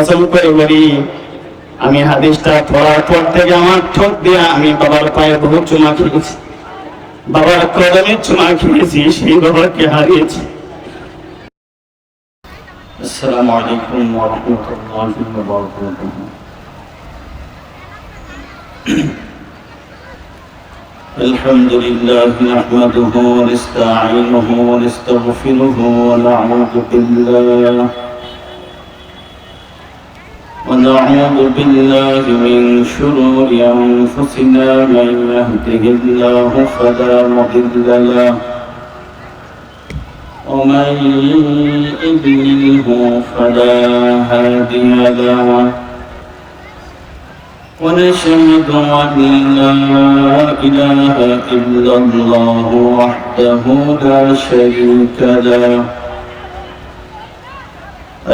কসম করে বলি, আমি হাদিসটা পড়ার পর থেকে আমার ঠোঁট দিয়ে আমি বাবার পায়ে বহু চুমা খেয়েছি, বাবার কদমে চুমা খেয়েছি, সেই বাবাকে হারিয়েছি। আসসালামু আলাইকুম ওয়া রাহমাতুল্লাহি ওয়া বারাকাতুহু। আলহামদুলিল্লাহ নাহমাদুহু ওয়া নাস্তাঈনুহু ওয়া নাস্তাগফিরুহু ওয়া نعوذ بالله من شرور أنفسنا، من يهده الله فلا مضل له ومن يضلله فلا هادي له، ونشهد أن لا إله إلا الله وحده لا شريك له،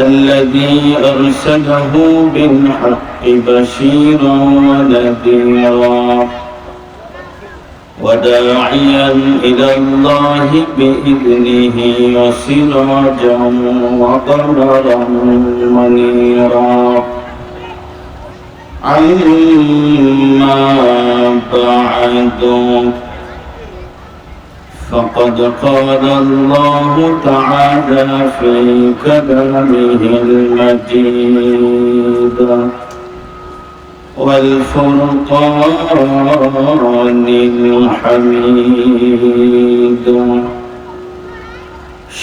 الذي أرسله بالحق بشيرا ونذيرا وداعيا إلى الله بإذنه وسراجا وقمرا منيرا. أما بعد، فقد قال الله تعالى في كلامه المجيد والفرقان الحميد.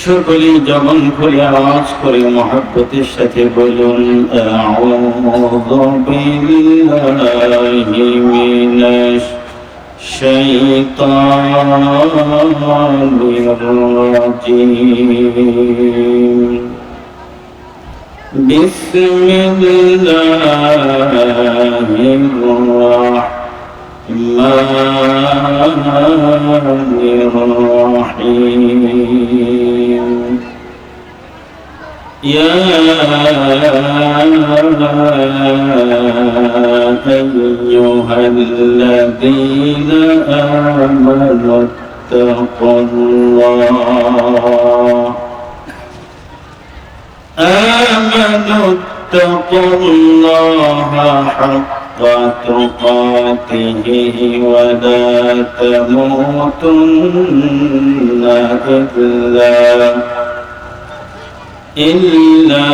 সকলেই জবান খুলে আওয়াজ করে মহব্বতের সাথে বলুন, আউযু বিল্লাহি মিনাশ الشيطان الرجيم. بسم الله الرحمن الرحيم. يا أيها الذين آمنوا اتقوا الله حق تقاته ولا تموتن إلا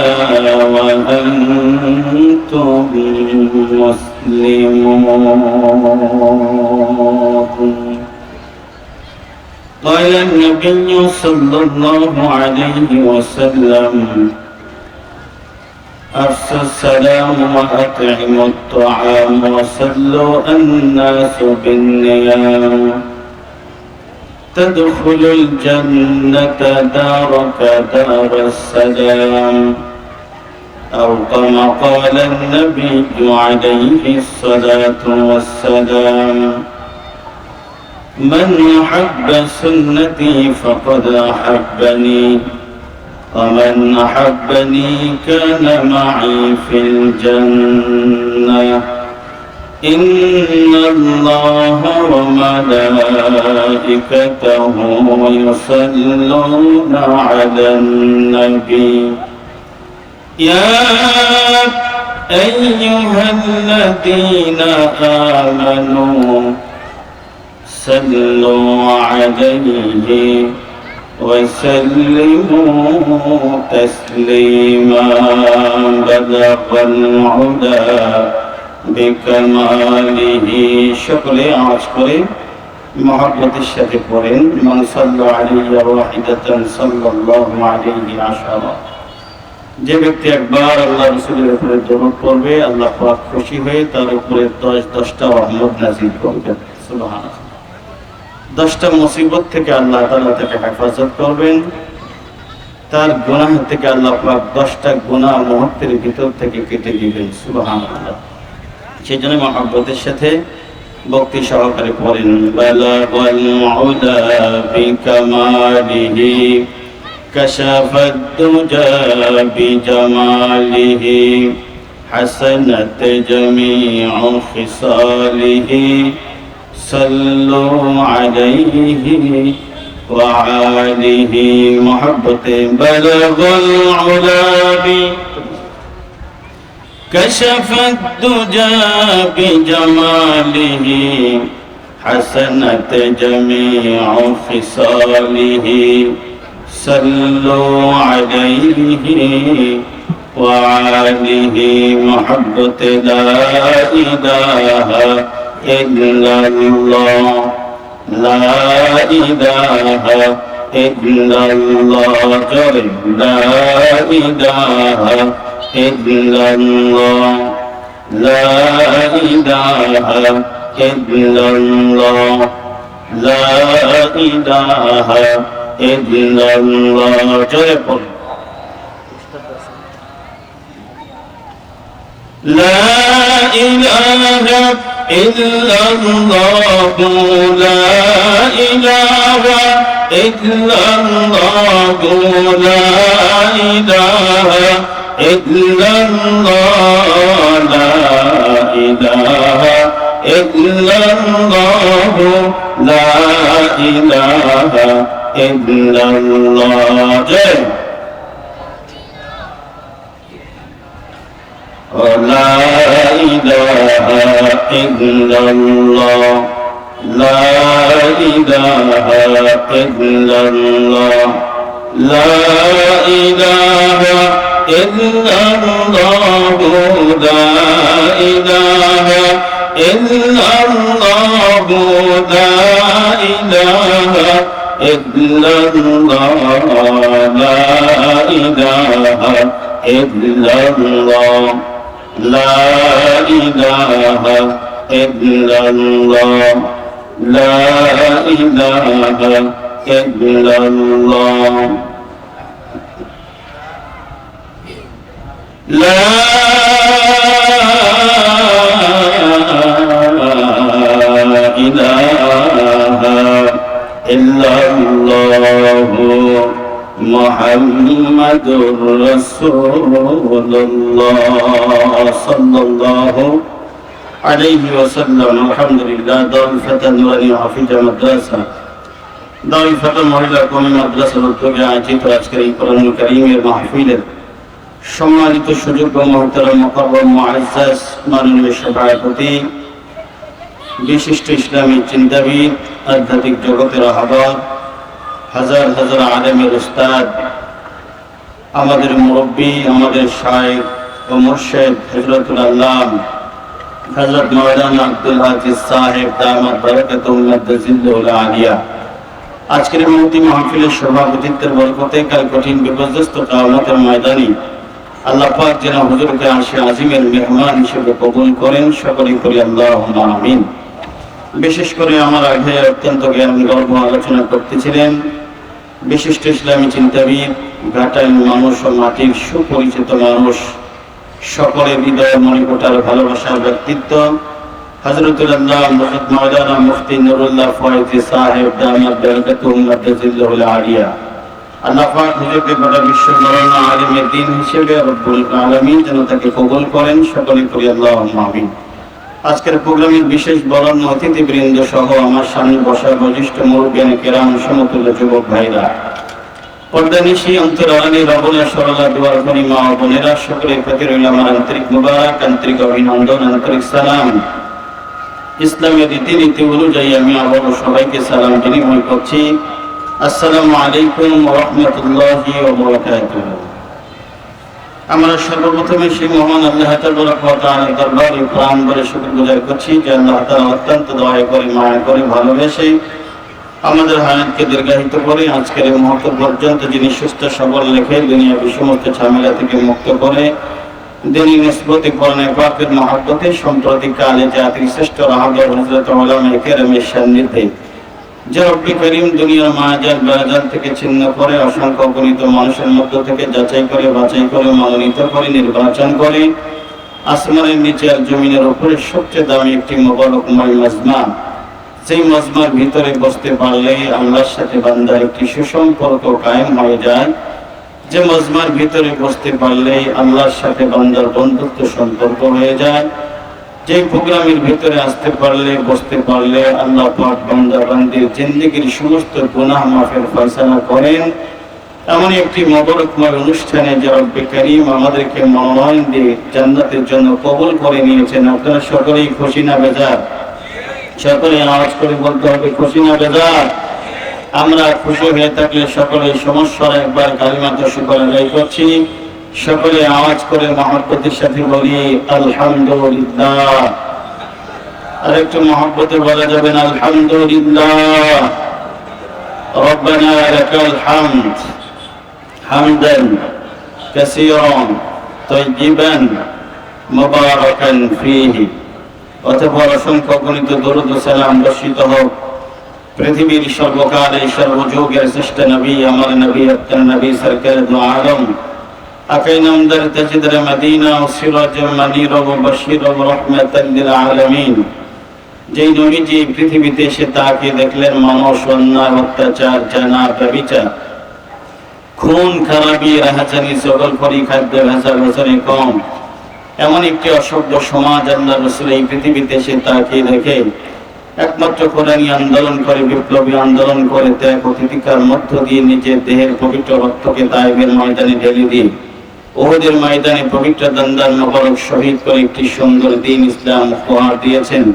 وأنتم مسلمون. قال النبي صلى الله عليه وسلم: أفشوا السلام وأطعموا الطعام وصلوا الناس بالنيام تدخلوا الجنة دارك دار السلام، أو كما قال النبي عليه الصلاة والسلام: من أحب سنتي فقد أحبني، ومن أحبني كان معي في الجنة. إن الله وملائكته يصلون على النبي يا أيها الذين آمنوا صلوا عليه وسلموا تسليما. بلغ العلا بكماله. সকলে আওয়াজ করে মহব্বতের সাথে পড়েন, মান সাল্লা আলাইহি ওয়াহিদাতান সাল্লাল্লাহু আলাইহি আশারা। যে ব্যক্তি একবার আল্লাহ রাসূলের উপরে দরুদ পড়বে, আল্লাহ পাক খুশি হয়ে তার উপরে 10টা রহমত নাযিল করবেন। সুবহানাল্লাহ। 10টা মুসিবত থেকে আল্লাহ তাআলা তাকে হেফাজত করবেন, তার গুনাহ থেকে আল্লাহ পাক 10টা গুনাহ মুহূর্তের ভিতর থেকে কেটে দিবেন। সুবহানাল্লাহ। সেই জন্য মহব্বতের সাথে ভক্তি সহকারে পড়েন, বালাগাল উলা বিকামালিহি কাশাফাদ দুজা বিজামালিহি হাসানাত জামিউ খিসালিহি সাল্লু আলাইহি ওয়া আলিহি। মহব্বতে বালাগাল উলা كشف الدجى بجماله حسنت جميع خصاله صلوا عليه وآله محبة لا إله إلا الله لا إله إلا الله لا إله إلا الله لا إله إلا الله لا إله إلا الله لا إله إلا الله لا إله إلا الله لا إله إلا الله لا إله إلا الله لا إله إلا الله لا إله إلا الله لا إله إلا الله لا إله إلا الله لا إله إلا الله لا إله إلا الله لا إله إلا الله لا إله إلا الله لا إله إلا الله لا إله إلا الله محمد رسول الله صلى الله عليه وسلم الحمد لله دار الفتى نورانية حفيظة مدرسة دار الفتى মহিলা কওমি মাদ্রাসার উদ্যোগে আয়োজিত আজকের এই কোরআনুল কারীমের মাহফিলের সম্মানিত সুযোগ্য মুহতারাম মুকাররম মুআজ্জাজ মাননীয় সভাপতি বিশিষ্ট ইসলামী চিন্তাবিদ আধ্যাত্মিক জগতের আহ্বায়ক হাজার হাজার আলেমের উস্তাদ আমাদের মুরব্বী আমাদের শায়েখ ও মুর্শিদ হযরতুল আল্লাহ হযরত মাওলানা আব্দুল আজিজ সাহেব দামাত বারাকাতুহু মাদ্দাজিল্লাহুল আলিয়া আজকের মুফতি মাহফিলের সভাপতিত্বের বরকতে কাল কঠিন বিপর্যস্ত কিয়ামতের ময়দানে আল্লাহ পাক যেন হুজুরকে আরশে আজিমের মেহমান হিসেবে কবুল করেন সকলেই করি আল্লাহুম্মা আমিন। বিশেষ করে আমার আগে অত্যন্ত জ্ঞান গর্ব আলোচনা করতেছিলেন বিশিষ্ট ইসলামী চিন্তাবিদ ঘাটাইল মানুষ ও মাটির সুপরিচিত মানুষ সকলের হৃদয় মণিকোটার ভালোবাসার ব্যক্তিত্ব হযরতুল আল্লাহ হযরত মাওলানা মুফতি নুরুল্লাহ ফয়েজী সাহেব দামাত বারাকাতুহু মাদ্দাজিল্লাহুল আলিয়া আল্লাহ পাক হুজুরকে গোটা বিশ্বের মরণা আলিমে দ্বীন হিসেবে রব্বুল আলামিন যেন তাকে কবুল করেন সকলেই করি আল্লাহুম্মা আমিন। আজকের প্রোগ্রামের বিশেষ বরণ্য অতিথিবৃন্দ সহ আমার সামনে বসা বয়োজ্যেষ্ঠ মুরব্বিয়ান কেরাম সমতুল্য যুবক ভাইরা পর্দানিশি অন্তরালী রবনা সরলা দুয়ার করি মা ও বোনেরা সকলের প্রতি রইল আমার আন্তরিক মুবারক আন্তরিক অভিনন্দন আন্তরিক সালাম। ইসলামের রীতিনীতি অনুযায়ী আমি আবারও সবাইকে সালাম বিনিময় করছি। আসসালামু আলাইকুম ওয়া রাহমাতুল্লাহি ওয়া বারাকাতুহু। আমরা সর্বপ্রথমে সেই মহান আল্লাহ তাআলার দরবারে প্রাণ ভরে শুকরগুজার করছি যে আল্লাহ তাআলা অত্যন্ত দয়া করে মায়া করে ভালোবেসে আমাদের হায়াতকে দীর্ঘায়িত করে আজকের এই মুহূর্ত পর্যন্ত যিনি সুস্থ সবল রেখে দুনিয়া সমস্ত ঝামেলা থেকে মুক্ত করে দিনী নিসবতে কোরআনে পাকের মহব্বতে সাম্প্রতিক কালে জাতির শ্রেষ্ঠ রাহবার হযরত উলামায়ে কেরামের সান্নিধ্যে যে রব্বি করিম দুনিয়ার মায়াজাল বায়াজাল থেকে ছিন্ন করে অসংখ্য অগণিত মানুষের মধ্য থেকে যাচাই করে বাছাই করে মনোনীত করে নির্বাচন করে আসমানের নিচে আর জমিনের উপরে সবচেয়ে দামি একটি মোবারকময় মাজমা, সেই মাজমার ভিতরে বসতে পারলে আল্লাহর সাথে বান্দার একটি সুসম্পর্ক কায়েম হয়ে যায়। যে মাজমার ভিতরে বসতে পারলে আল্লাহর সাথে বান্দার বন্ধুত্ব সম্পর্ক হয়ে যায়। যে প্রোগ্রামের ভিতরে আসতে পারলে বসতে পারলে আল্লাহ পাক বান্দা বান্দির জিন্দেগীর সমস্ত গুনাহ মাফের ফয়সালা করেন। এমন একটি মোবারকময় অনুষ্ঠানে যে রব্বে কারীম আমাদেরকে মনোনয়ন দিয়ে জান্নাতের জন্য কবুল করে নিয়েছেন। আপনারা সকলেই খুশি না বেজার? সকলে আওয়াজ করে বলতে হবে খুশি না বেজার? আমরা খুশি হয়ে থাকলে সকলে সমস্যার একবার কালিমাতে শুকর আদায় করছি। সকলে আওয়াজ করে মহব্বতের সাথে বলি আলহামদুলিল্লাহ। আর একটু মহব্বতে বলা যাবেন আলহামদুলিল্লাহ। রব্বানা লাকাল হামদ হামদান কাসীরান তাইয়িবান মুবারাকান ফীহি। অতঃপর অসংখ্য গণিত দরুদ ও সালাম বর্ষিত হোক পৃথিবীর সর্বকালের সর্বযুগের শ্রেষ্ঠ নবী আমার নবী আত্মার নবী সরকার দু আলম আকাই নামদার তাজদার মদিনা ও সিরাজ মনির ও বশীর ও রাহমাতাল লিল আলামিন। যেই নবীজি পৃথিবীতে এসে তাকে দেখলেন মানুষ অন্যায়, অত্যাচার, জানা, ব্যভিচার, খুন খারাপি, রাহাজানি, জগলখড়ি, খাদ্য ভেজাল ভেজালে কম এমন একটি অসভ্য সমাজ আল্লাহ রাসূল এই পৃথিবীতে এসে তাকে দেখে একমাত্র কোরআনী আন্দোলন করে, বিপ্লবী আন্দোলন করে, ত্যাগ ও তিতিক্ষার মধ্য দিয়ে নিজের দেহের পবিত্র রক্তকে তায়েফের ময়দানে ঢেলে দিয়ে উহুদের ময়দানে পবিত্র দন্দার মোবারক শহীদ করে একটি সুন্দর দ্বীন ইসলাম উপহার দিয়েছেন।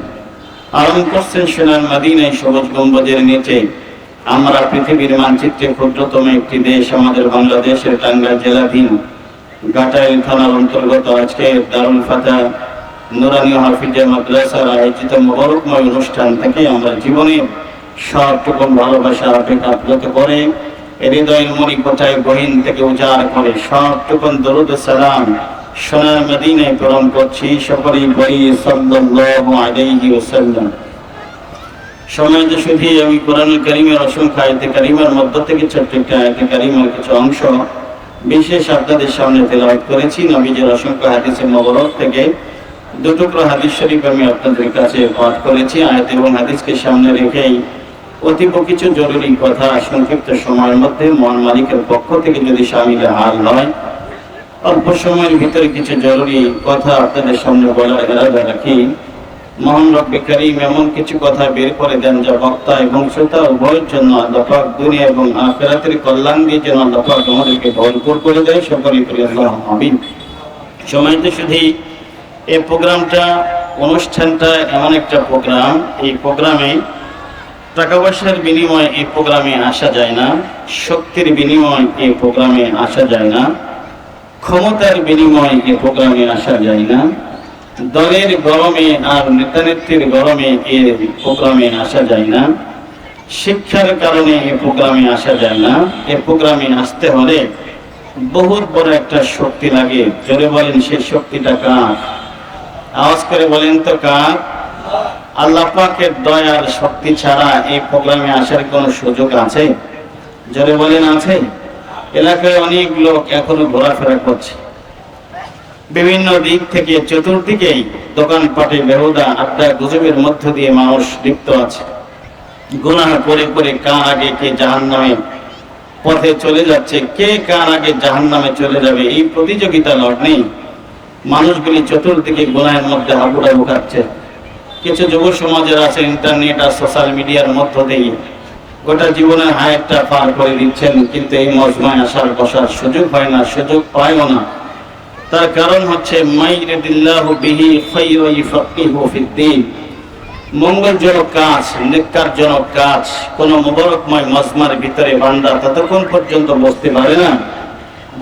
আরম্ভ করছেন সোনার মদিনায় সবুজ গম্বুজের নিচে। আমরা পৃথিবীর মানচিত্রে ক্ষুদ্রতম একটি দেশ, আমাদের বাংলাদেশের টাঙ্গাইল জেলাধীন ঘাটাইল থানার অন্তর্গত আজকে দারুল ফাতহ নুরানি হাফিজা মাদ্রাসার আয়োজিত মোবারকময় অনুষ্ঠান থেকে আমরা জীবনের সবটুকু ভালোবাসা আবেগ আপ্লুত করে হৃদয়ের মণিকোঠায় গহীন থেকে উজাড় করে সবটুকু দরুদ সালাম সোনার মদিনায় প্রেরণ করছি। সকলেই বলি সাল্লাল্লাহু আলাইহি ওয়াসাল্লাম। সমাজে শুধু আমি কোরআনুল কারীমের অসংখ্য আয়াতে কারীমার মধ্য থেকে ছোট্ট একটা আয়াতে কারীমার কিছু অংশ বিশেষ আপনাদের সামনে তেলাওয়াত করেছি। নবীজির অসংখ্য হাদিসে মোবারক থেকে দুটুকরো হাদিস শরীফ আমি আপনাদের কাছে পাঠ করেছি। আয়াত এবং হাদিসকে সামনে রেখেই অতীব কিছু জরুরি কথা সংক্ষিপ্ত সময়ের মধ্যে মহান মালিকের পক্ষ থেকে যদি শামিল হাল হয়, অল্প সময়ের ভিতরে কিছু জরুরি কথা আপনাদের সামনে বলার ইরাদা রাখি। মহান রব্বে কারীম এমন কিছু কথা বের করে দেন যা বক্তা এবং শ্রোতা উভয়ের জন্য আল্লাহ পাক দুনিয়া এবং আখিরাতের কল্যাণ দিয়ে যেন আল্লাহ পাক আমাদেরকে ভরপুর করে দেয়। সকলেই বলি আল্লাহুম্মা আমিন। সময়তে শুধু এই প্রোগ্রামটা, অনুষ্ঠানটা এমন একটা প্রোগ্রাম, এই প্রোগ্রামে টাকা পয়সার বিনিময়ে এই প্রোগ্রামে আসা যায় না, শক্তির বিনিময়ে এই প্রোগ্রামে আসা যায় না, ক্ষমতার বিনিময়ে এই প্রোগ্রামে আসা যায় না, দলের গরমে আর নেতানেত্রীর গরমে এই প্রোগ্রামে আসা যায় না, শিক্ষার কারণে এই প্রোগ্রামে আসা যায় না। এই প্রোগ্রামে আসতে হলে বহুত বড় একটা শক্তি লাগে। জোরে বলেন সেই শক্তিটা কার? আওয়াজ করে বলেন তো কার? আল্লাহ পাকের দয়ার শক্তি ছাড়া এই প্রোগ্রামে আসার কোনো সুযোগ আছে? জোরে বলেন আছে? এলাকায় অনেক লোক এখনো ঘোরাফেরা করছে, বিভিন্ন দিক থেকে চতুর্দিকেই দোকানপাটে বেহুদা আড্ডা গুজবের মধ্য দিয়ে মানুষ লিপ্ত আছে। গুনাহ করে করে কার আগে কে জাহান্নামে পথে চলে যাচ্ছে, কে কার আগে জাহান্নামে চলে যাবে, এই প্রতিযোগিতা লড়নে মানুষগুলি চতুর্দিকে গুনাহের মধ্যে হাবুডাবু খাচ্ছে। কিছু যুব সমাজের আছে ইন্টারনেট আর সোশ্যাল মিডিয়ার মধ্য দিয়ে গোটা জীবনের হায়াতটা পার করে দিচ্ছেন, কিন্তু এই মজমায় আসার বসার সুযোগ হয় না, সুযোগ পায়ও না। তার কারণ হচ্ছে মাইরিদিল্লাহু বিহি খায়রু ইফাক্কিহু ফিদ্দীন। মঙ্গলজনক কাজ, নেককারজনক কাজ কোন মোবারকময় মজমার ভিতরে বান্দা ততক্ষণ পর্যন্ত বসতে পারে না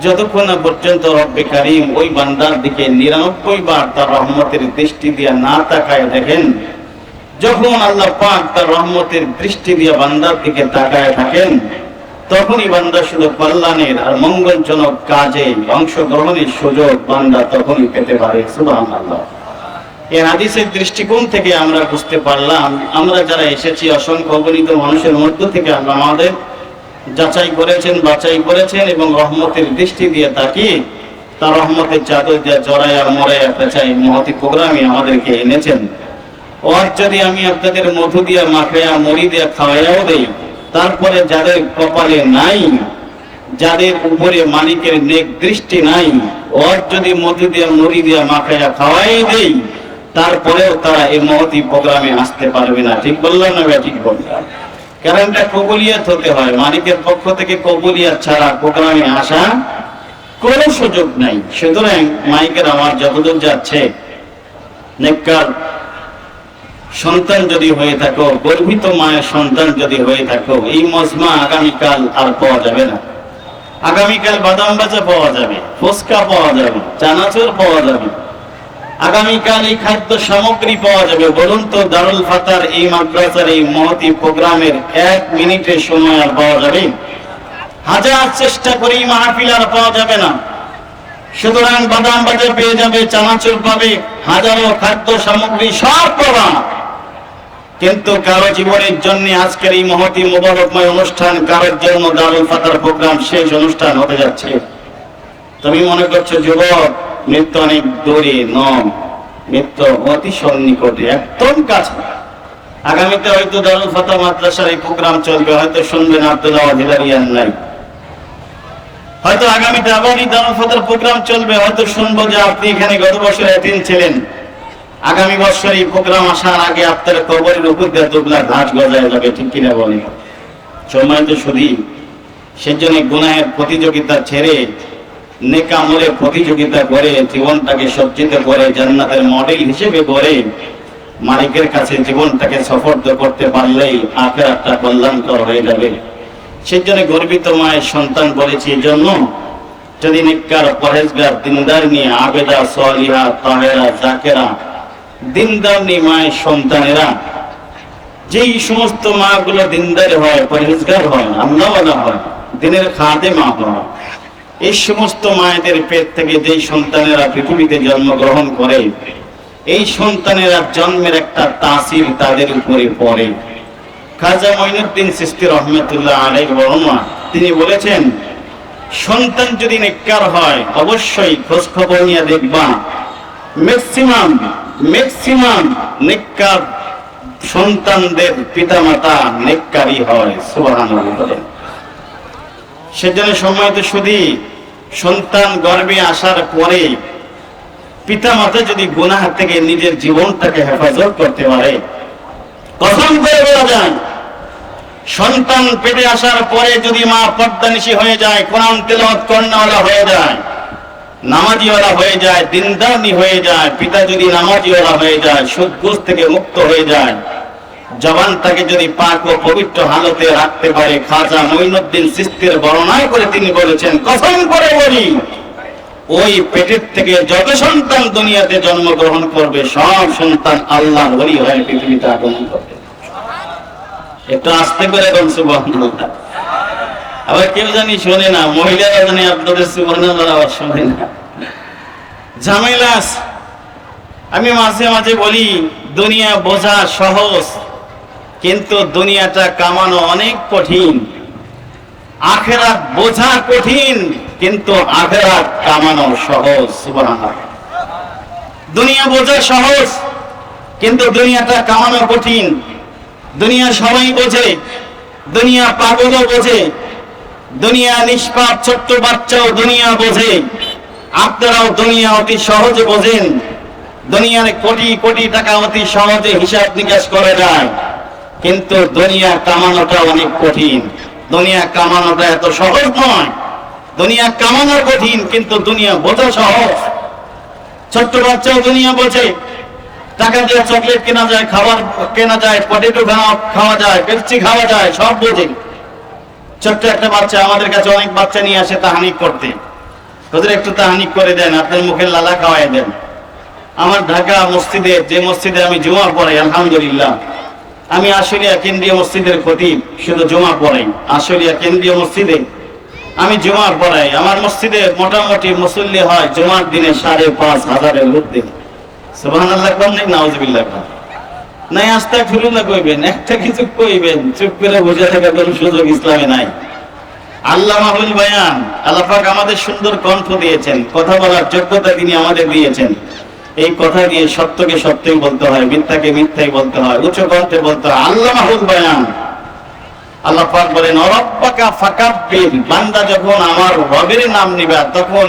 যতক্ষণ না পর্যন্ত রব্বে কারীম ওই বান্দার দিকে 99 বার তার রহমতের দৃষ্টি দিয়ে না তাকায় দেখেন। যখন আল্লাহ পাক তার রহমতের দৃষ্টি দিয়ে বান্দার দিকে তাকায় থাকেন, তখনই বান্দা শুধু কল্যাণের আর মঙ্গলজনক কাজে অংশগ্রহণের সুযোগ বান্দা তখনই পেতে পারে। সুবহানাল্লাহ। এই হাদিসের দৃষ্টিকোণ থেকে আমরা বুঝতে পারলাম, আমরা যারা এসেছি অসংখ্য অগণিত মানুষের মধ্য থেকে আল্লাহ আমাদের যাচাই করেছেন, বাছাই করেছেন এবং রহমতের দৃষ্টি দিয়ে তাকিয়ে তার রহমতের চাদর দিয়ে জড়াইয়া মরাইয়া পেঁচাই মহতি প্রোগ্রামে আমাদেরকে এনেছেন। ওর যদি আমি আপনাদের মধু দিয়া মাখাইয়া মরি দিয়া খাওয়াইয়াও দেই, তারপরে যাদের কপালে নাই, যাদের উপরে মালিকের নেক দৃষ্টি নাই, ওর যদি মধু দিয়া মুড়ি দিয়া মাখাইয়া খাওয়াই দেই, তারপরেও তারা এই মহতি প্রোগ্রামে আসতে পারবে না। ঠিক বললাম না? ঠিক বললাম। কারণ এটা কবুলিয়াত হতে হয়, মালিকের পক্ষ থেকে কবুলিয়াত ছাড়া প্রোগ্রামে আসা কোনো সুযোগ নাই। সুতরাং মাইকের আমার যতদূর যাচ্ছে, নেককার সন্তান যদি হয়ে থাকো, গর্ভিত মায়ের সন্তান যদি হয়ে থাকো, এই মজমা আগামীকাল আর পাওয়া যাবে না। আগামীকাল বাদাম ভাজা পাওয়া যাবে, ফুচকা পাওয়া যাবে, চানাচুর পাওয়া যাবে, আগামীকাল এই খাদ্য সামগ্রী পাওয়া যাবে। বলুন তো, দারুল ফাতার এই মাদ্রাসার এই মহতি প্রোগ্রামের 1 মিনিটের সময় আর পাওয়া যাবে? হাজার চেষ্টা করি মাহফিল আর পাওয়া যাবে না। সুতরাং বাদাম ভাজা পেয়ে যাবে, চানাচুর পাবে, হাজারো খাদ্য সামগ্রী সব পাবা, কিন্তু কারো জীবনের জন্য আজকের এই মহতি মুবারকময় অনুষ্ঠান, কারোর জন্য দারুল ফাতার প্রোগ্রাম শেষ অনুষ্ঠান হতে যাচ্ছে। তুমি মনে করছো যুবক, মৃত্যু অনেক দূরে, নয়, মৃত্যু অতি সন্নিকটে, একদম কাছে। আগামীতে হয়তো দারুল ফাতা মাদ্রাসার এই প্রোগ্রাম চলবে, হয়তো শুনবেন আব্দুল্লাহ হিলারিয়ান নাই, হয়তো আগামীতে আবারই দারুল ফাতার প্রোগ্রাম চলবে, হয়তো শুনবো যে আপনি এখানে গত বছর এতিম ছিলেন, আগামী বছর এই প্রোগ্রাম আসার আগে আপনার কবরের উপর দিয়ে দুবলা ঘাস গজায় যাবে, ঠিক কিনা বলেন? সময় তো শুধু সেজন্য গুনাহের প্রতিযোগিতা ছেড়ে নেক আমলের প্রতিযোগিতা করে জীবনটাকে সজ্জিত করে জান্নাতের মডেল হিসেবে করে মালিকের কাছে জীবনটাকে সফর্দ করতে পারলেই আখিরাতটা কল্যাণকর হয়ে যাবে। সেজন্য গর্বিত মায়ের সন্তান বলেছি, এই জন্য যদি নেককার, পরহেজগার, দিনদার নিয়ে আবেদা, সালিহা, তাহেরা, জাকেরা, দিনদার নিয়ে মায়ের সন্তানেরা, যেই সমস্ত মা গুলো দিনদার হয়, পরহেজগার হয়, আল্লাহওয়ালা হয়, দিনের খাদেমা হয়, এই সমস্ত মায়েদের পেট থেকে যেই সন্তানেরা পৃথিবীতে জন্মগ্রহণ করে, এই সন্তানেরা জন্মের একটা তাসির তাদের উপরে পড়ে। খাজা মঈনুদ্দিন চিশতি রহমাতুল্লাহ আলাইহি বর্ণনা, তিনি বলেছেন, সন্তান যদি নেককার হয় অবশ্যই খোঁজ খবর নিয়ে দেখবা, ম্যাক্সিমাম নেককার সন্তানদের পিতামাতা নেককারই হয়। সুবহানাল্লাহ বলেন। সেজন্য সময় তো শুধু সন্তান গর্ভে আসার পরে পিতামাতা যদি গুনাহ থেকে নিজের জীবনটাকে হেফাজত করতে পারে, কসম করে বলা যায়, সন্তান পেটে আসার পরে যদি মা পর্দানিশী হয়ে যায়, কোরআন তেলাওয়াত করানোওয়ালা হয়ে যায়, নামাজিওয়ালা হয়ে যায়, দিনদারনি হয়ে যায়, পিতা যদি নামাজিওয়ালা হয়ে যায়, সুদ ঘুষ থেকে মুক্ত হয়ে যায়, জবানটাকে যদি পাক ও পবিত্র হালতে রাখতে পারে, খাজা মঈনুদ্দিন চিশতির বর্ণনা করে তিনি বলেছেন, কসম করে বলি, ওই পেটের থেকে যত সন্তান দুনিয়াতে জন্মগ্রহণ করবে, সব সন্তান আল্লাহর ওলি হয়ে পৃথিবীতে আগমন করবে। একটু আস্তে করে বলুন সুবহানাল্লাহ। আবার কেউ জানি শোনে না, মহিলারা জানি আপনাদের সুবহানাল্লাহ আওয়াজ শোনে না, ঝামেলা। আমি মাঝে মাঝে বলি, দুনিয়া বোঝা সহজ, কিন্তু দুনিয়াটা কামানো অনেক কঠিন। আখিরাত বোঝা কঠিন, কিন্তু আখিরাত কামানো সহজ। সুবহানাল্লাহ। দুনিয়া বোঝা সহজ, কিন্তু দুনিয়াটা কামানো কঠিন। দুনিয়া সবাই বোঝে, দুনিয়া পাগলও বোঝে, দুনিয়া নিষ্পাপ ছোট্ট বাচ্চাও দুনিয়া বোঝে, আপনারাও দুনিয়া অতি সহজে বোঝেন। দুনিয়ার কোটি কোটি টাকা অতি সহজে হিসাব নিকাশ করে যায়, কিন্তু দুনিয়া কামানোটা অনেক কঠিন। দুনিয়া কামানোটা এত সহজ নয়। দুনিয়া কামানো কঠিন, কিন্তু দুনিয়া বোঝা সহজ। ছোট্ট বাচ্চাও দুনিয়া বোঝে, টাকা দিয়ে চকলেট কেনা যায়, খাবার কেনা যায়, পটেটো খাওয়া যায়, পেপসি খাওয়া যায়, সব বোঝে। ছোট্ট একটা বাচ্চা আমাদের কাছে অনেক বাচ্চা নিয়ে আসে তাহানিক করতে, ওদের একটু তাহানিক করে দেন, আপনার মুখের লালা খাওয়াই দেন। আমার ঢাকা মসজিদে, যে মসজিদে আমি জুমা পড়াই, আলহামদুলিল্লাহ, আমি আশুলিয়া কেন্দ্রীয় মসজিদের খতিব, শুধু জুমা পড়াই। আশুলিয়া কেন্দ্রীয় মসজিদে আমি জুমা পড়াই। আমার মসজিদে মোটামুটি মুসল্লি হয় জুমার দিনে 5,500-এর ঊর্ধ্বে। সুবহানাল্লাহ কোন নেই, নাউজুবিল্লাহ নাই, আস্তাগফিরুল্লাহ কইবেন, একটা কিছু কইবেন, চুপ করে বুঝে থাকার কোনো সুযোগ ইসলামে নাই। আল্লাহ মাহুল বয়ান, আল্লাহ পাক আমাদের সুন্দর কণ্ঠ দিয়েছেন, কথা বলার যোগ্যতা তিনি আমাদের দিয়েছেন। এই কথা দিয়ে সত্যকে সত্যই বলতে হয়, মিথ্যাকে মিথ্যাই বলতে হয়, উচ্চ কণ্ঠে বলতে হয়। আল্লাহ মাহুল বয়ান। আল্লাহ পাক বলেন, রব্বাকা ফাকাব্বির, বান্দা যখন আমার রবের নাম নিবা তখন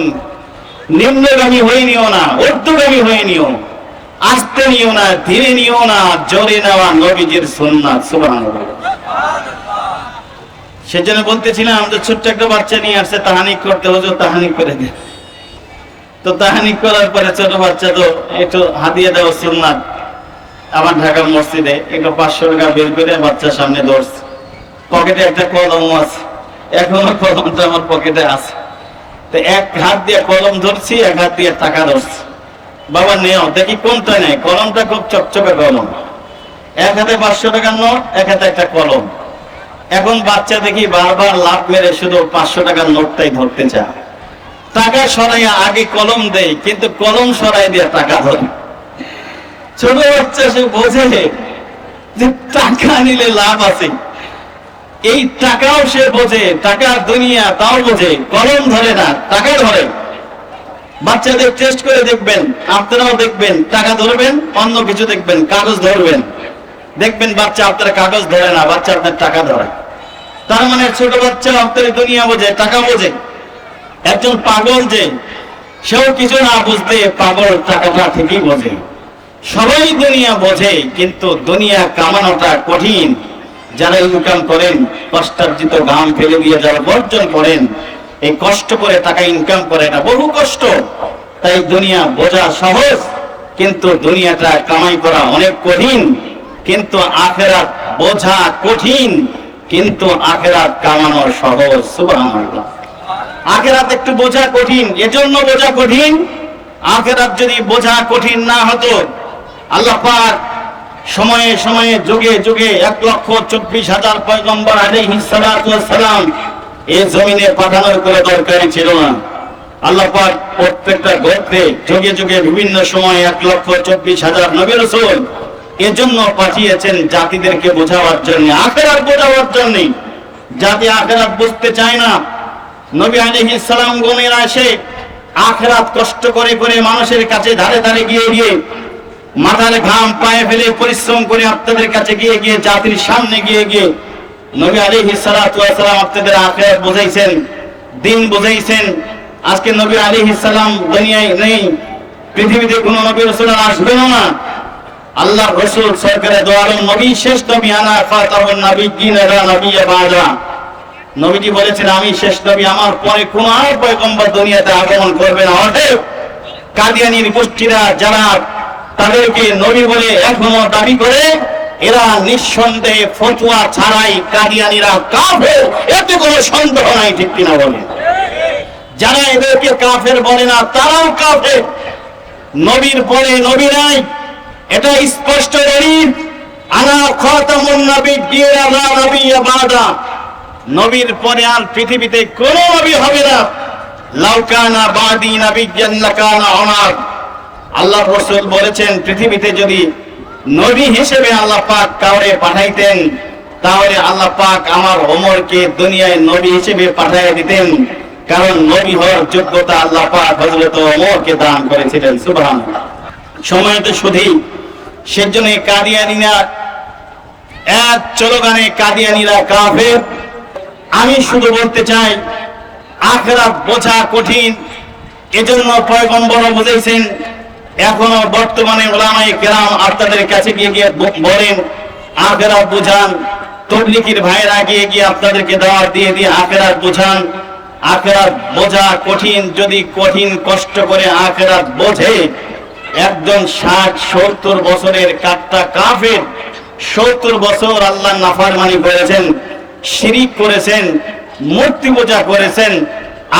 নিম্নগামী হয়ে নিও না, ঊর্ধ্বগামী হয়ে নিও, আস্তে নিও না, ধীরে নিও না, জোরে নেওয়া নবীজির সুন্নাত। সুবহানাল্লাহ। সেজন্য বলতেছিলাম আমাদের ছোট্ট একটা বাচ্চা নিয়ে আসছে তাহানিক করতে, হুজুর তাহানিক করে দেন। তো তাহানিক করার পরে ছোট বাচ্চা তো একটু হাদিয়া দেওয়া সুন্নাত। আমার ঢাকার মসজিদে একটু 500 টাকা বের করে বাচ্চার সামনে ধরছে, পকেটে একটা কলম আছে, এখনো কলমটা আমার পকেটে আছে। তো এক হাত দিয়ে কলম ধরছি, এক হাত দিয়ে টাকা ধরছি। বাবা নেও, দেখি কোনটা নেই। কলমটা খুব চকচকে কলম, এক হাতে 500 টাকার নোট, এক হাতে একটা কলম। এখন বাচ্চা দেখি বারবার লাভ মেরে শুধু 500 টাকার নোটটাই ধরতে চায়। টাকা সরাইয়া আগে কলম দেয়, কিন্তু কলম সরাই দিয়ে টাকা ধরে। ছোট বাচ্চা সে বোঝে যে টাকা নিলে লাভ আছে, এই টাকাও সে বোঝে, টাকার দুনিয়া তাও বোঝে, কলম ধরে না, টাকা ধরে। বাচ্চাদের টেস্ট করে দেখবেন, আপনারাও দেখবেন, টাকা ধরবেন, অন্য কিছু দেখবেন, কাগজ ধরবেন, দেখবেন বাচ্চা আপনার কাগজ ধরে না, বাচ্চা আপনার টাকা ধরে। তার মানে ছোট বাচ্চা আপনার দুনিয়া বোঝে, টাকা বোঝে। একজন পাগল যে, সেও কিছু না বুঝতে পাগল টাকাটা ঠিকই বোঝে। সবাই দুনিয়া বোঝে, কিন্তু দুনিয়া কামানোটা কঠিন। যারা ইনকাম করেন, কষ্টার্জিত ঘাম ফেলে দিয়ে যারা বর্জন করেন, এই কষ্ট করে টাকা ইনকাম করে না, বহু কষ্ট। তাই দুনিয়া বোঝা সহজ, কিন্তু দুনিয়াটা কামাই করা অনেক কঠিন। কিন্তু আখিরাত বোঝা কঠিন, কিন্তু আখিরাত কামানো সহজ। সুবহানাল্লাহ। আখিরাত একটু বোঝা কঠিন, এজন্য বোঝা কঠিন। আখিরাত যদি বোঝা কঠিন না হতো, আল্লাহ পাক সময়ে সময়ে যুগে যুগে 1,24,000 পয়গম্বর আলাইহিস সালাতু ওয়াস সালাম এই জমিনে পাঠানোর কোনো দরকারই ছিল না। আল্লাহ পাক প্রত্যেকটা গোত্রে যুগে যুগে বিভিন্ন সময় 1,24,000 নবী রাসূল এজন্য পাঠিয়েছেন, জাতিদেরকে বোঝাবার জন্য, আখিরাত বোঝাবার জন্য। জাতি আখিরাত বুঝতে চায় না। নবী আলাইহিস সালাম গমের আসে আখিরাত কষ্ট করে করে মানুষের কাছে ধারে ধারে গিয়ে গিয়ে মাথার ঘাম পায়ে ফেলে পরিশ্রম করে আপনাদের কাছে গিয়ে গিয়ে জাতির সামনে গিয়ে গিয়ে নবী আলাইহিস সালাতু ওয়াস সালাম আপনাদের আখিরাত বুঝাইছেন, দিন বুঝাইছেন। আজকে নবী আলাইহিস সালাম দুনিয়ায় নেই, পৃথিবীতে কোনো নবী রাসূল আসবেন না। আল্লাহর রাসূল সরকারে দো আলম নবী, শেষ নবী, আনা ফাতাহুন নাবিয়্যিন লা নাবিয়্যা বা'দা। নবীজি বলেছেন আমি শেষ নবী, আমার পরে কোন আর পয়গম্বর দুনিয়াতে আগমন করবে না। অতএব কাদিয়ানীর গোষ্ঠীরা যারা তাদেরকে নবী বলে এখনো দাবি করে, এরা নিঃসন্দেহে ফতোয়া ছাড়াই কাদিয়ানীরা কাফের, এতে কোনো সন্দেহ নাই। ঠিক কিনা বলেন? যারা এদেরকে কাফের বলে না, তারাও কাফের। নবীর পরে নবী নাই, এটা স্পষ্ট দলিল। আনা খাতামুন নাবিয়্যিন লা নাবিয়্যা বা'দা। নবীর পরে আর পৃথিবীতে কোন নবী হবে না। লাউ কানা বাদি নাবিয়্যান লাকানা উমর। আল্লাহর রাসূল বলেছেন, পৃথিবীতে যদি নবী হিসেবে আল্লাহ পাক কাউরে পাঠাইতেন, তাহলে আল্লাহ পাক আমার ওমরকে দুনিয়ায় নবী হিসেবে পাঠিয়ে দিতেন। কারণ নবী হওয়ার যোগ্যতা আল্লাহ পাক হযরত ওমরকে দান করেছিলেন। সুবহানাল্লাহ। সময় তো শুধুই, সেজন্য কাদিয়ানীরা এক চলগানে কাদিয়ানীরা কাফের। আমি শুধু বলতে চাই, আখিরাত বোঝা কঠিন, এজন্য পয়গম্বর বুঝাইছেন। এখনো বর্তমানে উলামায়ে কেরাম আপনাদের কাছে গিয়ে গিয়ে বলেন আখিরাত বুঝান। তবলিগীর ভাইরা গিয়ে গিয়ে আপনাদেরকে দাওয়াত দিয়ে দিয়ে আখিরাত বুঝান। আখিরাত বোঝা কঠিন। যদি কঠিন কষ্ট করে আখিরাত বোঝে, একজন 60-70 বছরের কাট্টা কাফের, 70 বছর আল্লাহর নাফরমানি করেছেন, শিরিক করেছেন, মূর্তি পূজা করেছেন,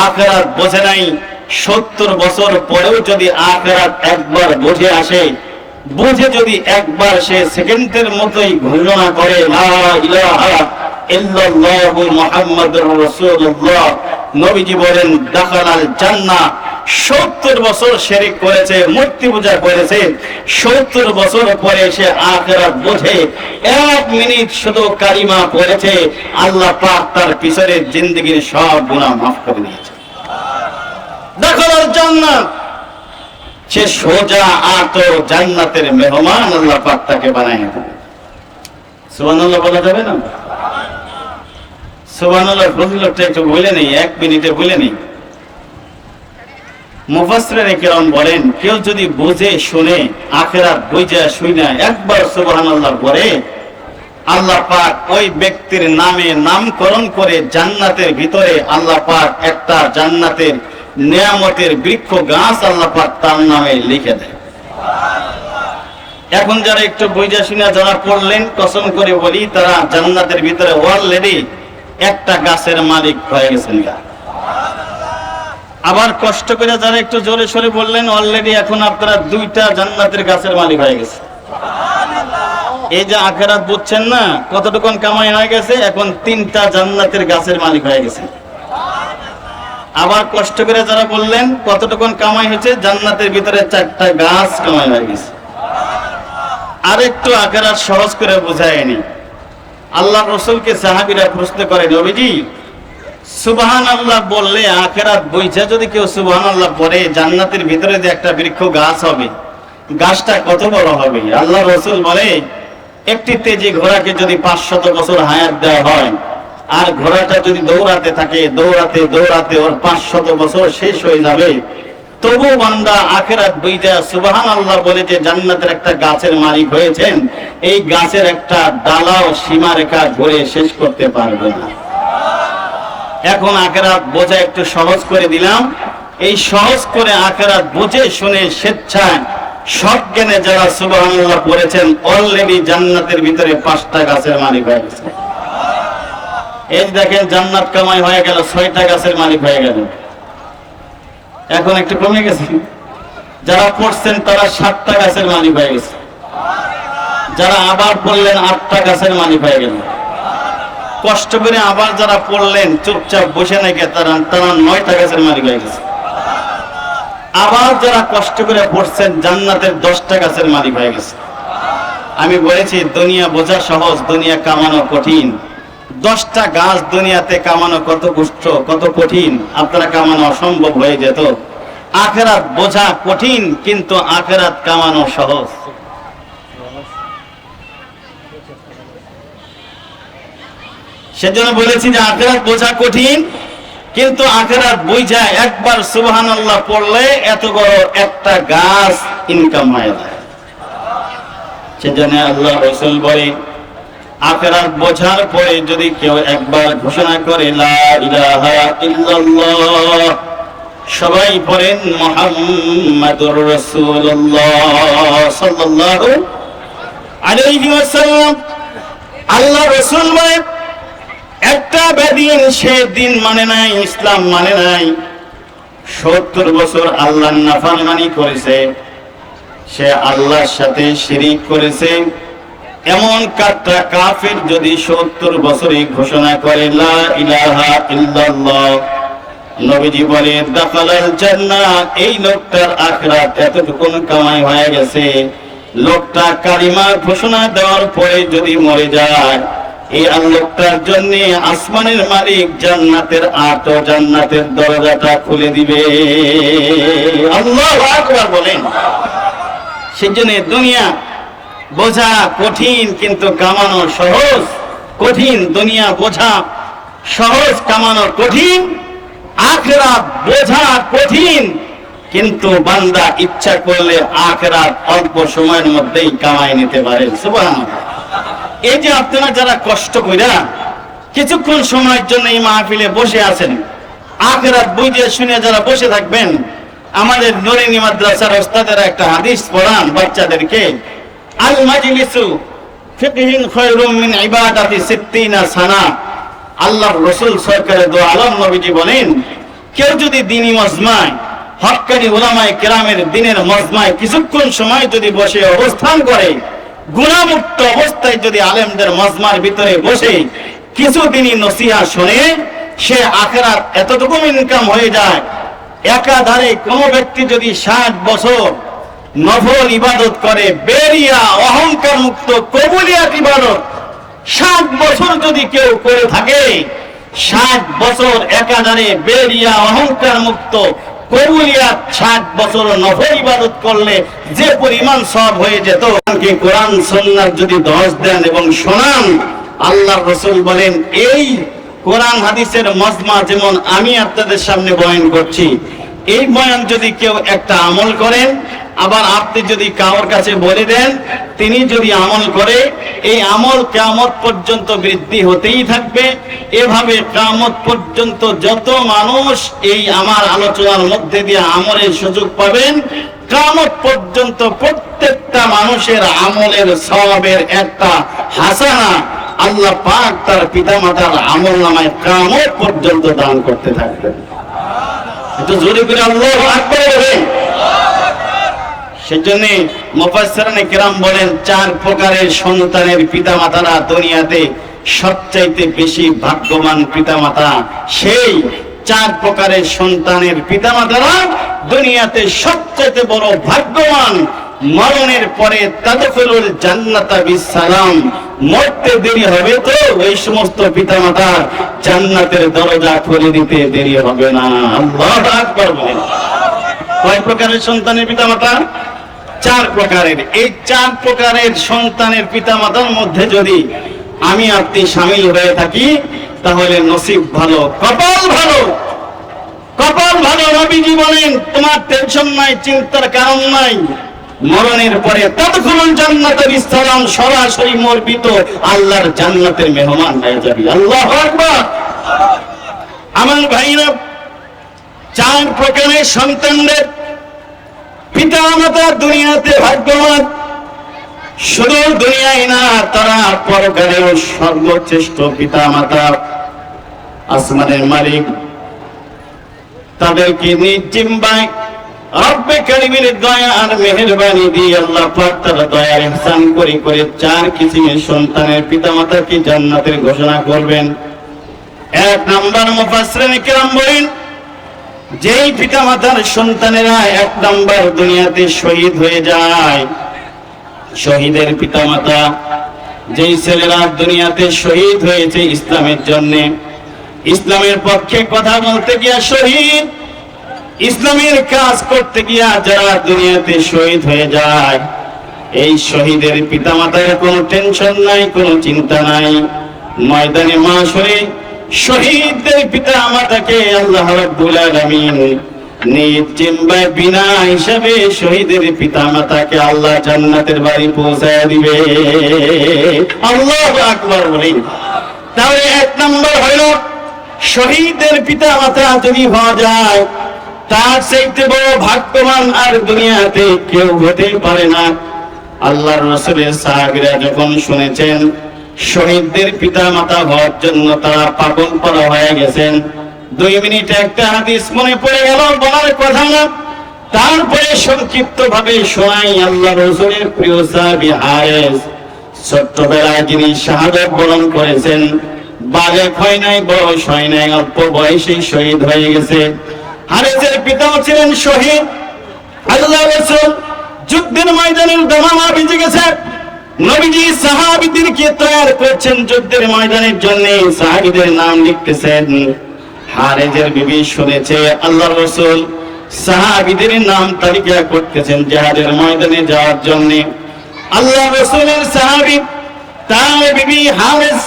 আখিরাত বোঝে নাই। 70 বছর পরেও যদি আখিরাত একবার বুঝে আসে, বুঝে যদি একবার সে সেকেন্ডের মতোই ঘোষণা করে লা ইলাহা ইল্লাল্লাহু মুহাম্মাদুর রাসূলুল্লাহ, নবীজি বলেন দাখালাল জান্নাহ। 70 বছর শিরক করেছে, মূর্তি পূজা করেছে, 70 বছর পরে সে আখিরাত বোঝে, 1 মিনিট শুধু কালিমা পড়েছে, আল্লাহ পাক তার পিছনের জিন্দেগীর সব গুনাহ মাফ করে দিয়েছে। দাখালাল জান্নাহ, সে সোজা আতো জান্নাতের মেহমান আল্লাহ পাক তাকে বানায় দেবে। সুবহানাল্লাহ বলা যাবে না? সুবহানাল্লাহ ফজিলতটা একটু বলে নেই, 1 মিনিটে বলে নেই। মুফাসসিরিনে কেরাম বলেন, কেউ যদি বুঝে শুনে আখিরাত বুঝে শুনে একবার সুবহানাল্লাহ পড়ে, আল্লাহ পাক ওই ব্যক্তির নামে নামকরণ করে জান্নাতের ভিতরে আল্লাহ পাক একটা জান্নাতের নিয়ামতের বৃক্ষ গাছ আল্লাহ পাক তার নামে লিখে দেয়। এখন যারা একটু বুঝা শুনে যারা পড়লেন, কসম করে বলি তারা জান্নাতের ভিতরে অলরেডি একটা গাছের মালিক হয়ে গেছেন। আবার কষ্ট করে যারা একটু জোরে সোরে বললেন, অলরেডি এখন আপনারা দুইটা জান্নাতের গাছের মালিক হয়ে গেছে। এই যে আখেরাত বুঝছেন না কতটুকুন কামাই হয়ে গেছে, এখন তিনটা জান্নাতের গাছের মালিক হয়ে গেছে। আবার কষ্ট করে যারা বললেন কতটুকুন কামাই হয়েছে, জান্নাতের ভিতরে চারটা গাছ কামাই হয়ে গেছে। আর একটু আখেরাত সহজ করে বোঝায়নি। আল্লাহ রসুলকে সাহাবীরা প্রশ্ন করে, নবীজি সুবহানাল্লাহ বললে আখেরাত বইছে যদি কেউ সুবহানাল্লাহ পড়ে জান্নাতের ভিতরে যে একটা বৃক্ষ গাছ হবে, গাছটা কত বড় হবে? আল্লাহ রসুল বলে, একটি তেজি ঘোড়াকে যদি 500 বছর হায়াত দেওয়া হয় আর ঘোড়াটা যদি দৌড়াতে থাকে, দৌড়াতে দৌড়াতে ওর 500 বছর শেষ হয়ে যাবে, তবু বান্দা আখেরাত বইটা সুবহানাল্লাহ বলে যে জান্নাতের একটা গাছের মালিক হয়েছেন, এই গাছের একটা ডালাও সীমারেখা ঘুরে শেষ করতে পারবে না। এখন আখেরাত বোঝা একটু সহজ করে দিলাম। এই সহজ করে আখেরাত বুঝে শুনে স্বেচ্ছায় সজ্ঞানে যারা সুবহানাল্লাহ পড়েছেন, অলরেডি জান্নাতের ভিতরে 5টা গাছের মালিক হয়ে গেছে। এই দেখেন জান্নাত কামাই হয়ে গেল, 6টা গাছের মালিক হয়ে গেল। এখন একটু কমে গেছে। যারা পড়ছেন তারা 7টা গাছের মালিক হয়ে গেছে। যারা আবার পড়লেন 8টা গাছের মালিক হয়ে গেল। কষ্ট করে আবার যারা পড়লেন চুপচাপ বসে নাকি তারা 9টা গাছের মালিক হয়ে গেছে। আবার যারা কষ্ট করে পড়ছেন জান্নাতের 10টা গাছের মালিক হয়ে গেছে। আমি বলেছি দুনিয়া বোঝা সহজ, দুনিয়া কামানো কঠিন। 10টা গাছ দুনিয়াতে কামানো কত কষ্ট, কত কঠিন, আপনারা কামানো অসম্ভব হয়ে যেত। আখেরাত বোঝা কঠিন, কিন্তু আখেরাত কামানো সহজ। সেজন্য বলেছি যে আখেরাত বোঝা কঠিন, কিন্তু আখেরাত বুঝা একবার সুবহানাল্লাহ পড়লে এত বড় একটা গাছ ইনকাম হয়ে যায়। সেজন্য আল্লাহ রাসূল বলে, আখেরাত বোঝার পরে যদি কেউ একবার ঘোষণা করে লা ইলাহা ইল্লাল্লাহ, সবাই পড়েন মুহাম্মাদুর রাসূলুল্লাহ সাল্লাল্লাহু আলাইহি ওয়াসাল্লাম। আল্লাহ রাসূল বলে, একটা বেদিন সে দিন মানে নাই, ইসলাম মানে নাই, 70 বছর আল্লাহর নাফরমানি করেছে, সে আল্লাহর সাথে শিরিক করেছে। এমন কাটটা কাফির যদি 70 বছরে ঘোষণা করে লা ইলাহা ইল্লাল্লাহ, নবীজি বলে দাখালাল জান্নাহ, এই লোকটার আখিরাত এতটুকুন কামাই হয়ে গেছে। লোকটা কালিমা ঘোষণা দেওয়ার পরে যদি মরে যায়, এই লোকটার জন্য আসমানের মালিক জান্নাতের 8 জান্নাতের দরজাটা খুলে দিবে। আল্লাহু আকবার বলেন। সেজন্য দুনিয়া বোঝা কঠিন, কিন্তু কামানো সহজ। কঠিন দুনিয়া বোঝা, সহজ কামানো কঠিন। আখিরাত বোঝা কঠিন, কিন্তু বান্দা ইচ্ছা করলে আখিরাত অল্প সময়ের মধ্যেই কামাই নিতে পারে। সুবহানাল্লাহ। এই যে আপনারা যারা কষ্ট কইরা কিছুক্ষণ সময়ের জন্য এই মাহফিলে বসে আছেন, আখিরাত বুঝে শুনে যারা বসে থাকবেন, আমাদের নুরানি মাদ্রাসার ওস্তাদেরা একটা হাদিস পড়ান বাচ্চাদেরকে, আল মাজলিসু ফিকহিন খায়রুম মিন ইবাদাতি 60 সানা। আল্লাহর রাসূল সরকারে দো আলম নবীজি বলেন, কেউ যদি দ্বীনি মজমায়, হক্কানি উলামায়ে কেরামের দ্বীনের মজমায় কিছুক্ষণ সময় যদি বসে অবস্থান করে, গুনাহমুক্ত অবস্থায় যদি আলেমদের মজমার ভিতরে বসে কিছুদিনই নসিহত শুনে, সে আখিরাত এতটুকু ইনকাম হয়ে যায়। একাধারে কোন ব্যক্তি যদি 60 বছর নফল ইবাদত করে, বেরিয়া অহংকার মুক্ত কবুলিয়াত ইবাদত 60 বছর যদি কেউ করে থাকে, 60 বছর একাধারে বেরিয়া অহংকার মুক্ত কবুলিয়াত 60 বছর নফল ইবাদত করলে যে পরিমাণ সওয়াব হয়ে যেত, কোরআন সুন্নাহ যদি 10 দেন এবং শোনান, আল্লাহর রাসূল বলেন এই কোরআন হাদিসের মজমা যেমন আমি আপনাদের সামনে বয়ান করছি, এই বয়ান যদি কেউ একটা আমল করেন, আবার আপনি যদি কারোর কাছে বলে দেন, তিনি যদি আমল করে, এই আমল কিয়ামত পর্যন্ত বৃদ্ধি হতেই থাকবে। এভাবে কিয়ামত পর্যন্ত যত মানুষ এই আমার আলোচনার মধ্যে দিয়ে আমলের সুযোগ পাবেন, কিয়ামত পর্যন্ত প্রত্যেকটা মানুষের আমলের সওয়াবের একটা হাসানা আল্লাহ পাক তার পিতামাতার আমল নামায় কিয়ামত পর্যন্ত দান করতে থাকবেন। একটু জোরে করে আল্লাহু আকবার বলেন। সেজন্য মুফাসসিরিনে কেরাম বলেন, 4 প্রকারের সন্তানের পিতামাতারা দুনিয়াতে সবচাইতে বেশি ভাগ্যবান পিতামাতা। সেই 4 প্রকারের সন্তানের পিতামাতারা দুনিয়াতে সবচাইতে বড় ভাগ্যবান। মরণের পরে তাদখুলুল জান্নাতা বিসসালাম, মরতে দেরি হবে তো এই সমস্ত পিতামাতার জান্নাতের দরজা খুলে দিতে দেরি হবে না। আল্লাহু আকবার বলেন। কয় প্রকারের সন্তানের পিতামাতা? 4 প্রকারের। এই 4 প্রকারের সন্তানের পিতামাতার মধ্যে যদি আমি আপনি শামিল হয়ে থাকি, তাহলে নসিব ভালো, কপাল ভালো, কপাল ভালো। নবীজি বলেন, তোমার টেনশন নাই, চিন্তার কারণ নাই। মরণের পরে তাদখুলুল জান্নাতা বিসসালাম, সরাসরি মরবি তো আল্লাহর জান্নাতের মেহমান হয়ে যাবি। আল্লাহু আকবার। আমার ভাইরা, 4 প্রকারের সন্তানদের পিতামাতা দুনিয়াতে ভাগ্যবান। শুধু দুনিয়ায় না, তারা পরকালেও সর্বশ্রেষ্ঠ পিতামাতা। আসমানের মালিক তাদেরকে নিজ জিম্মায় রব্বে কারীমের দয়া আর মেহেরবানি দিয়ে আল্লাহ পাক তার দয়ার ইহসান করে করে 4 কিসিমের সন্তানের পিতামাতাকে জান্নাতের ঘোষণা করবেন। 1 নাম্বার মুফাসসিরিনে কেরাম বলেন, যেই পিতামাতার সন্তানেরা 1 নাম্বার দুনিয়াতে শহীদ হয়ে যায়, শহীদের পিতামাতা, যেই ছেলেরা দুনিয়াতে শহীদ হয়েছে ইসলামের জন্য, ইসলামের পক্ষে কথা বলতে গিয়া শহীদ, ইসলামের কাজ করতে গিয়া যারা দুনিয়াতে শহীদ হয়ে যায়, এই শহীদের পিতামাতার কোনো টেনশন নাই, কোনো চিন্তা নাই। ময়দানে মাশরে শহীদদের পিতামাতাকে আল্লাহ রাব্বুল আলামিন নিজ জিম্মায় বিনা হিসাবে শহীদের পিতামাতাকে আল্লাহ জান্নাতের বাড়ি পৌঁছায় দিবে। আল্লাহু আকবার বলেন। তাহলে 1 নম্বর হলো, শহীদের পিতামাতা যদি হওয়া যায়, তার চাইতে বড় ভাগ্যবান আর দুনিয়াতে কেউ হতে পারে না। আল্লাহর রাসূলের সাহাবীরা যখন শুনেছেন শহীদদের পিতামাতা হওয়ার জন্য তারা পাগল পারা হয়ে গেছেন, 2 মিনিটে একটা হাদিস মনে পড়ে গেল, বলার কথা না, তারপরে সংক্ষিপ্ত ভাবে শোনাই। আল্লাহর রাসূলের প্রিয় সাহাবী হারেস, ছোট্টবেলায় যিনি শাহাদাত বরণ করেছেন, বালেগ হয় নাই, বয়স হয় নাই, অল্প বয়সেই শহীদ হয়ে গেছে। হারেসের পিতাও ছিলেন শহীদ। আল্লাহর রাসূল যুদ্ধের ময়দানের দামামা ভিজে গেছে, নবীজি সাহাবীদেরকে তৈয়ার করছেন যুদ্ধের ময়দানের জন্য, সাহাবীদের নাম লিখতেছেন। হারেসের বিবি শুনেছে আল্লাহর রাসূল সাহাবীদের নাম তালিকা করতেছেন জিহাদের ময়দানে যাওয়ার জন্য। আল্লাহর রাসূলের সাহাবী তার বিবি হারেস,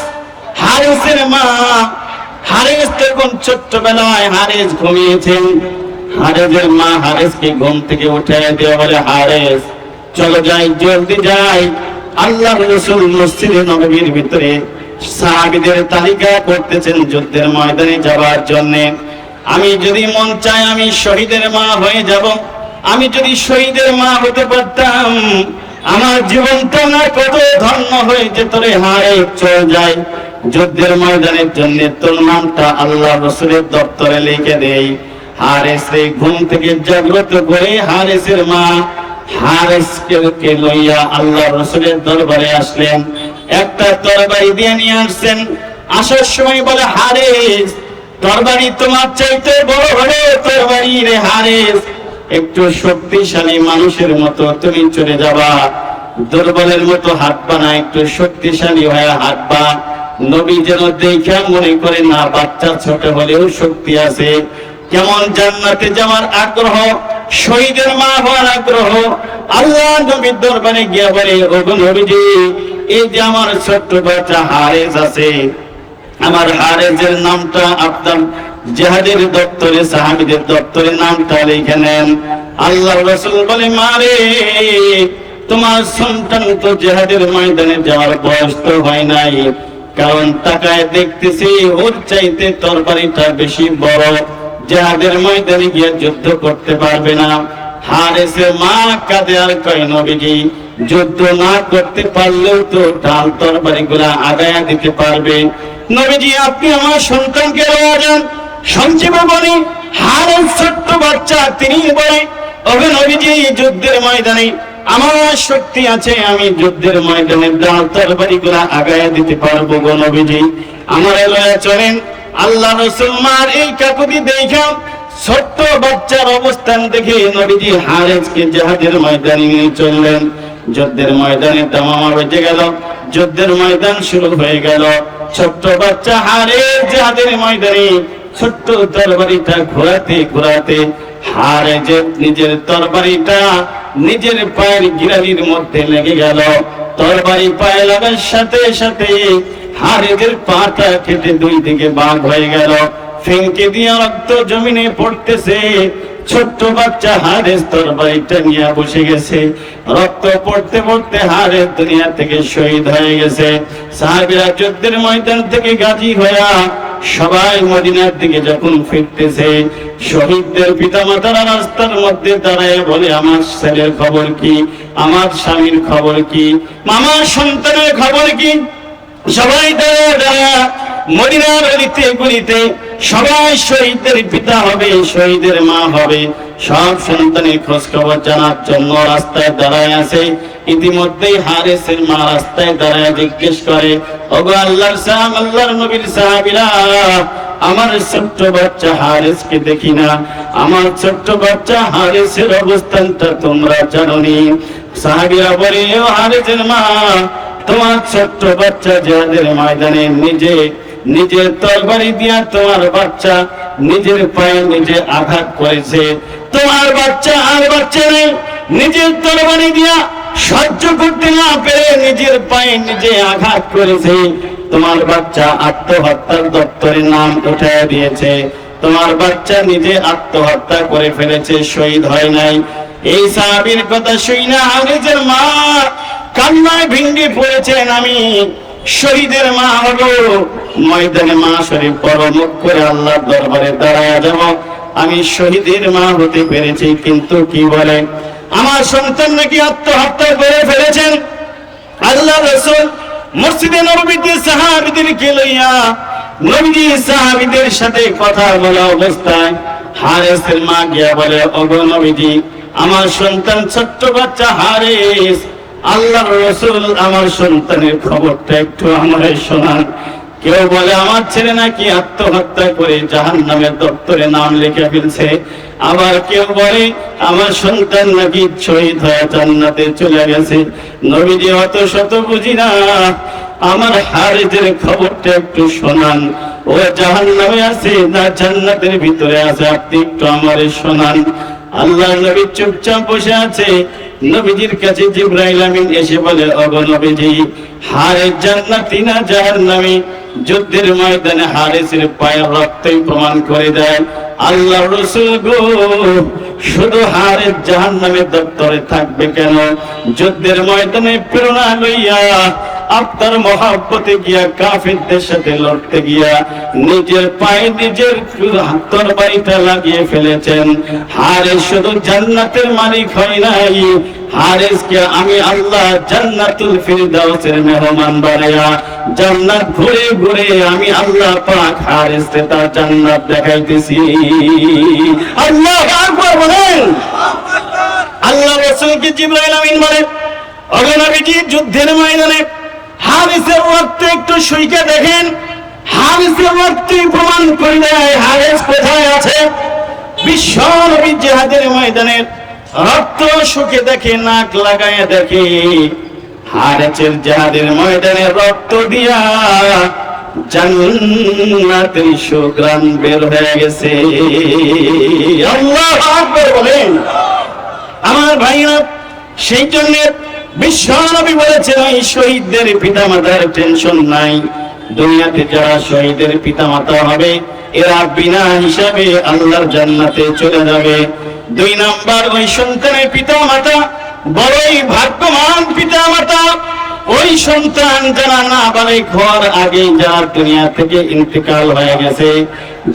হারেসের মা, হারেস তখন ছোট্টবেলায় হারেস ঘুমিয়েছেন। হারেসের মা হারেসকে ঘুম থেকে উঠায় দিয়ে বলে, হারেস চলো যাই, জলদি যাই। আল্লাহর রাসূল মসজিদে নববীর ভিতরে সাহাবীদের তালিকা করতেছেন যুদ্ধের ময়দানে যাওয়ার জন্য। আমি যদি মন চায় আমি শহীদের মা হয়ে যাব, আমি যদি শহীদের মা হতে পারতাম, আমার জীবনটা না কত ধন্য হয়ে যেত রে। হারেস চল যাই যুদ্ধের ময়দানের জন্য, তোর নামটা আল্লাহর রাসূলের দপ্তরে লিখে দেই। হারেসকে ঘুম থেকে জাগ্রত করে হারেসের মা হারেসকে লইয়া আল্লাহর রাসূলের দরবারে আসলেন। একটা তরবারি দিয়ে নিয়ে আসছেন। আসার সময় বলে, হারেস তরবারি তোমার চাইতে বড় হলে তরবারি রে হারেস, একটু শক্তিশালী মানুষের মতো তুমি চলে যাবা, দুর্বলের মতো হাঁটবা না, একটু শক্তিশালী হয়ে হাঁটবা। নবী যেন দেখে মনে করে না, বাচ্চা ছোট হলেও শক্তি আছে। কেমন জান্নাতে যাওয়ার আগ্রহ, শহীদের মা হওয়ার আগ্রহ। আল্লাহ নবীর দরবারে গিয়ে বলে, ওগো নবীজি, এই যে আমার ছোট্ট বাচ্চা হারেস আছে, আমার হারেসের নামটা আপনার জিহাদের দপ্তরে, সাহাবীদের দপ্তরে নামটা লিখে নেন। আল্লাহর রাসূল বলে, মারে তোমার সন্তান তো জিহাদের ময়দানে যাওয়ার বয়স তো হয় নাই, কারণ তাকায় দেখতেছি ওর চাইতে তরবারিটা বেশি বড়, জিহাদের ময়দানে গিয়ে যুদ্ধ করতে পারবে না। হারেসের মা কাঁদে আর কয়, নবীজি যুদ্ধ না করতে পারলেও তো ঢাল তরবারিগুলা আগায়া দিতে পারবে। নবীজি আপনি আমার সন্তানকে লয়ে যান। সঞ্জীব বলি হারেস ছোট্ট বাচ্চা, তিনি বলে, ওহে নবীজি যুদ্ধের ময়দানে আমার শক্তি আছে, আমি যুদ্ধের ময়দানে ঢাল তরবারিগুলা আগায়া দিতে পারবো গো নবীজি, আমার লয়ে চলেন। আল্লাহ রাসূল মার এই কাকুতি দেখা ছোট্ট বাচ্চার অবস্থান দেখে নবীজি হারেসকে জিহাদের ময়দানে নিয়ে চললেন। যুদ্ধের ময়দানে দামামা বেজে গেল, যুদ্ধের ময়দান শুরু হয়ে গেল। ছোট্ট বাচ্চা হারেস জিহাদের ময়দানে ছোট্ট তরবারিটা ঘোরাতে ঘোরাতে হারেস নিজের তরবারিটা নিজের পায়ের গিরালির মধ্যে লেগে গেল। তরবারি পায়ে লাগার সাথে সাথে হারেসের পাটা কেটে দুই দিকে ভাগ হয়ে গেল, ফেঙ্কে দিয়ে রক্ত জমিনে পড়তেছে। ছোট্ট বাচ্চা হারেস তরবারিটা নিয়ে বসে গেছে, রক্ত পড়তে পড়তে হারেস দুনিয়া থেকে শহীদ হয়ে গেছে। সাহাবীরা যুদ্ধের ময়দান থেকে গাজী হয়ে সবাই মদিনার দিকে যখন ফিরতেছে, শহীদদের পিতামাতারা রাস্তার মধ্যে দাঁড়ায় বলে, আমার ছেলের খবর কি, আমার স্বামীর খবর কি, আমার সন্তানের খবর কি? সবাই দাঁড়ায় দাঁড়ায় মদিনার অলিতে গলিতে সবাই শহীদদের পিতা হবে, শহীদের মা হবে, সব সন্তানের খোঁজ খবর জানার জন্য রাস্তায় দাঁড়ায় আছে। ইতিমধ্যেই হারেসের মা রাস্তায় দাঁড়ায় জিজ্ঞেস করে, ওগো আল্লাহর সাহাব, আল্লাহর নবীর সাহাবীরা, আমার ছোট্ট বাচ্চা হারেসকে দেখি না, আমার ছোট্ট বাচ্চা হারেসের অবস্থানটা তোমরা জানোনি? সাহাবীরা বলে, ও হারেসের মা, তোমার ছোট্ট বাচ্চা জিহাদের ময়দানে নিজের তরবারি দিয়া তোমার বাচ্চা নিজের পায়ে নিজে আঘাত করেছে। তোমার বাচ্চা আর বাচ্চা নেই, নিজের তরবারি দিয়া সহ্য করতে না পেরে নিজের পায়ে নিজে আঘাত করেছে। তোমার বাচ্চা আত্মহত্যার দপ্তরে নাম উঠায় দিয়েছে, তোমার বাচ্চা নিজে আত্মহত্যা করে ফেলেছে, শহীদ হয় নাই। এই সাহাবীর কথা শুনে হারেসের মা কান্নায় ভেঙে পড়েছেন, আমি শহীদের মা হব, ময়দানে মা শরীফ বড় মুখ করে আল্লাহর দরবারে দাঁড়ায় যাব, আমি শহীদের মা হতে পেরেছি। কিন্তু কি বলে, আমার সন্তান নাকি আত্মহত্যা করে ফেলেছেন। আল্লাহ রাসূল মসজিদে নববীতে সাহাবীদেরকে লইয়া নবীজি সাহাবীদের সাথে কথা বলা অবস্থায় হারেসের মা গিয়া বলে, ওগো নবীজি, আমার সন্তান ছোট্ট বাচ্চা হারেস, আল্লাহর রাসূল আমার সন্তানের খবরটা একটু আমারে শোনান। কেউ বলে আমার ছেলে নাকি আত্মহত্যা করে জাহান্নামের দপ্তরে নাম লিখে ফেলছে, আবার কেউ বলে আমার সন্তান নাকি শহীদ হয়ে জান্নাতে চলে গেছে। নবীজি অত শত বুঝি না, আমার হারেসের খবরটা একটু শোনান, ও জাহান্নামে আছে না জান্নাতের ভিতরে আছে, আপনি একটু আমারে শোনান। আল্লাহ নবী চুপচাপ বসে আছে। নবীজির কাছে জিবরাইল আমিন এসে বলে, ওগো নবীজি, হারেস জান্নাতি না জাহান্নামী? যুদ্ধের ময়দানে হারেসের পায়ের রক্তই প্রমাণ করে দেয়। আল্লাহ রাসূল গো, শুধু হারেস জাহান্নামের দপ্তরে থাকবে কেন? যুদ্ধের ময়দানে প্রেরণা লইয়া আপনার মহব্বতে গিয়া কাফিরদের সাথে লড়তে গিয়া নিজের পায়ে নিজের তরবারিটা লাগিয়ে ফেলেছেন। হারেস শুধু জান্নাতের মালিক হয় নাই, হারেসকে আমি আল্লাহ জান্নাতুল ফিরদাউসের মেহমান বানায়া জান্নাত ঘুরে ঘুরে আমি আল্লাহ পাক হারেসকে তার জান্নাত দেখাইতেছি। আল্লাহু আকবার বলেন। আল্লাহ রাসূলকে জিবরাইল আমিন বলে, ওগো নবীজি, যুদ্ধের ময়দানে হারেসের রক্ত একটু শুইকে দেখেন। হারেসের রক্তই প্রমাণ করে দেয় হারেস কোথায় আছে। বিশ্ব নবী জিহাদের ময়দানে রক্ত শুকে দেখে, নাক লাগায় দেখে, হারেসের জিহাদের ময়দানে রক্ত দিয়া জান্নাতের সুঘ্রাণ বের হয়ে গেছে। আল্লাহু আকবার বলেন। আমার ভাইরা, সেই জন্য বিশ্ব নবী বলেছেন, ওই শহীদদের পিতামাতার টেনশন নাই। দুনিয়াতে যারা শহীদের পিতামাতা হবে এরা বিনা হিসাবে আল্লাহর জান্নাতে চলে যাবে। দুই নাম্বার, ওই সন্তানের পিতা মাতা বড়ই ভাগ্যবান পিতা মাতা। ওই সন্তান যারা নাবালেগ হওয়ার আগে যার দুনিয়া থেকে ইন্তেকাল হয়ে গেছে,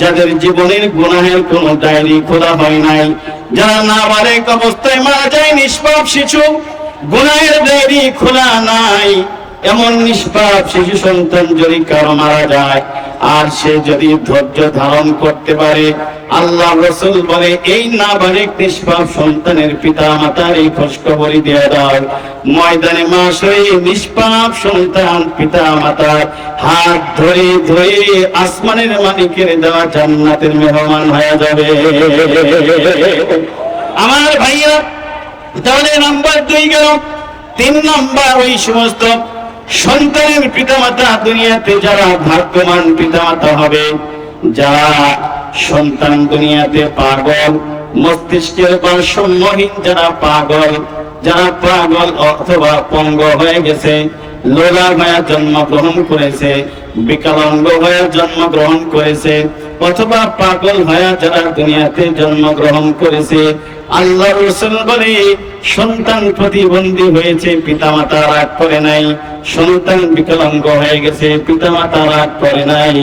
যাদের জীবনের গুনাহের কোনো ডায়েরি খোলা হয় নাই, যারা নাবালেগ অবস্থায় মারা যায়, নিষ্পাপ শিশু, গুনাহের ডায়েরি খোলা নাই, এমন নিষ্পাপ শিশু সন্তান যদি কারো মারা যায় আর সে যদি ধৈর্য ধারণ করতে পারে, আল্লাহ রাসূল বলে এই নাবালিগ নিষ্পাপ সন্তানের পিতা মাতার এই খোঁজখবরই দিয়ে দাও, ময়দানে মাশরে নিষ্পাপ সন্তান পিতা মাতার হাত ধরে ধরে আসমানের মালিকের দেওয়া জান্নাতের মেহমান হয়ে যাবে। আমার ভাইয়া, তাহলে নাম্বার 2 গেল। 3 নাম্বার, ওই সমস্ত সন্তানের পিতামাতা দুনিয়াতে যারা ভাগ্যবান পিতামাতা হবে, যারা সন্তান দুনিয়াতে পাগল, মস্তিষ্কের ভারসাম্যহীন, যারা পাগল অথবা পঙ্গ হয়ে গেছে, লোলা হয়ে জন্মগ্রহণ করেছে, বিকলাঙ্গ হয়ে জন্মগ্রহণ করেছে, অথবা পাগল হয়ে যারা দুনিয়াতে জন্মগ্রহণ করেছে, আল্লাহ রাসূল বলে সন্তান প্রতিবন্ধী হয়েছে, পিতামাতা রাগ করে নাই। সন্তান বিকলাঙ্গ হয়ে গেছে, পিতামাতা রাগ করে নাই।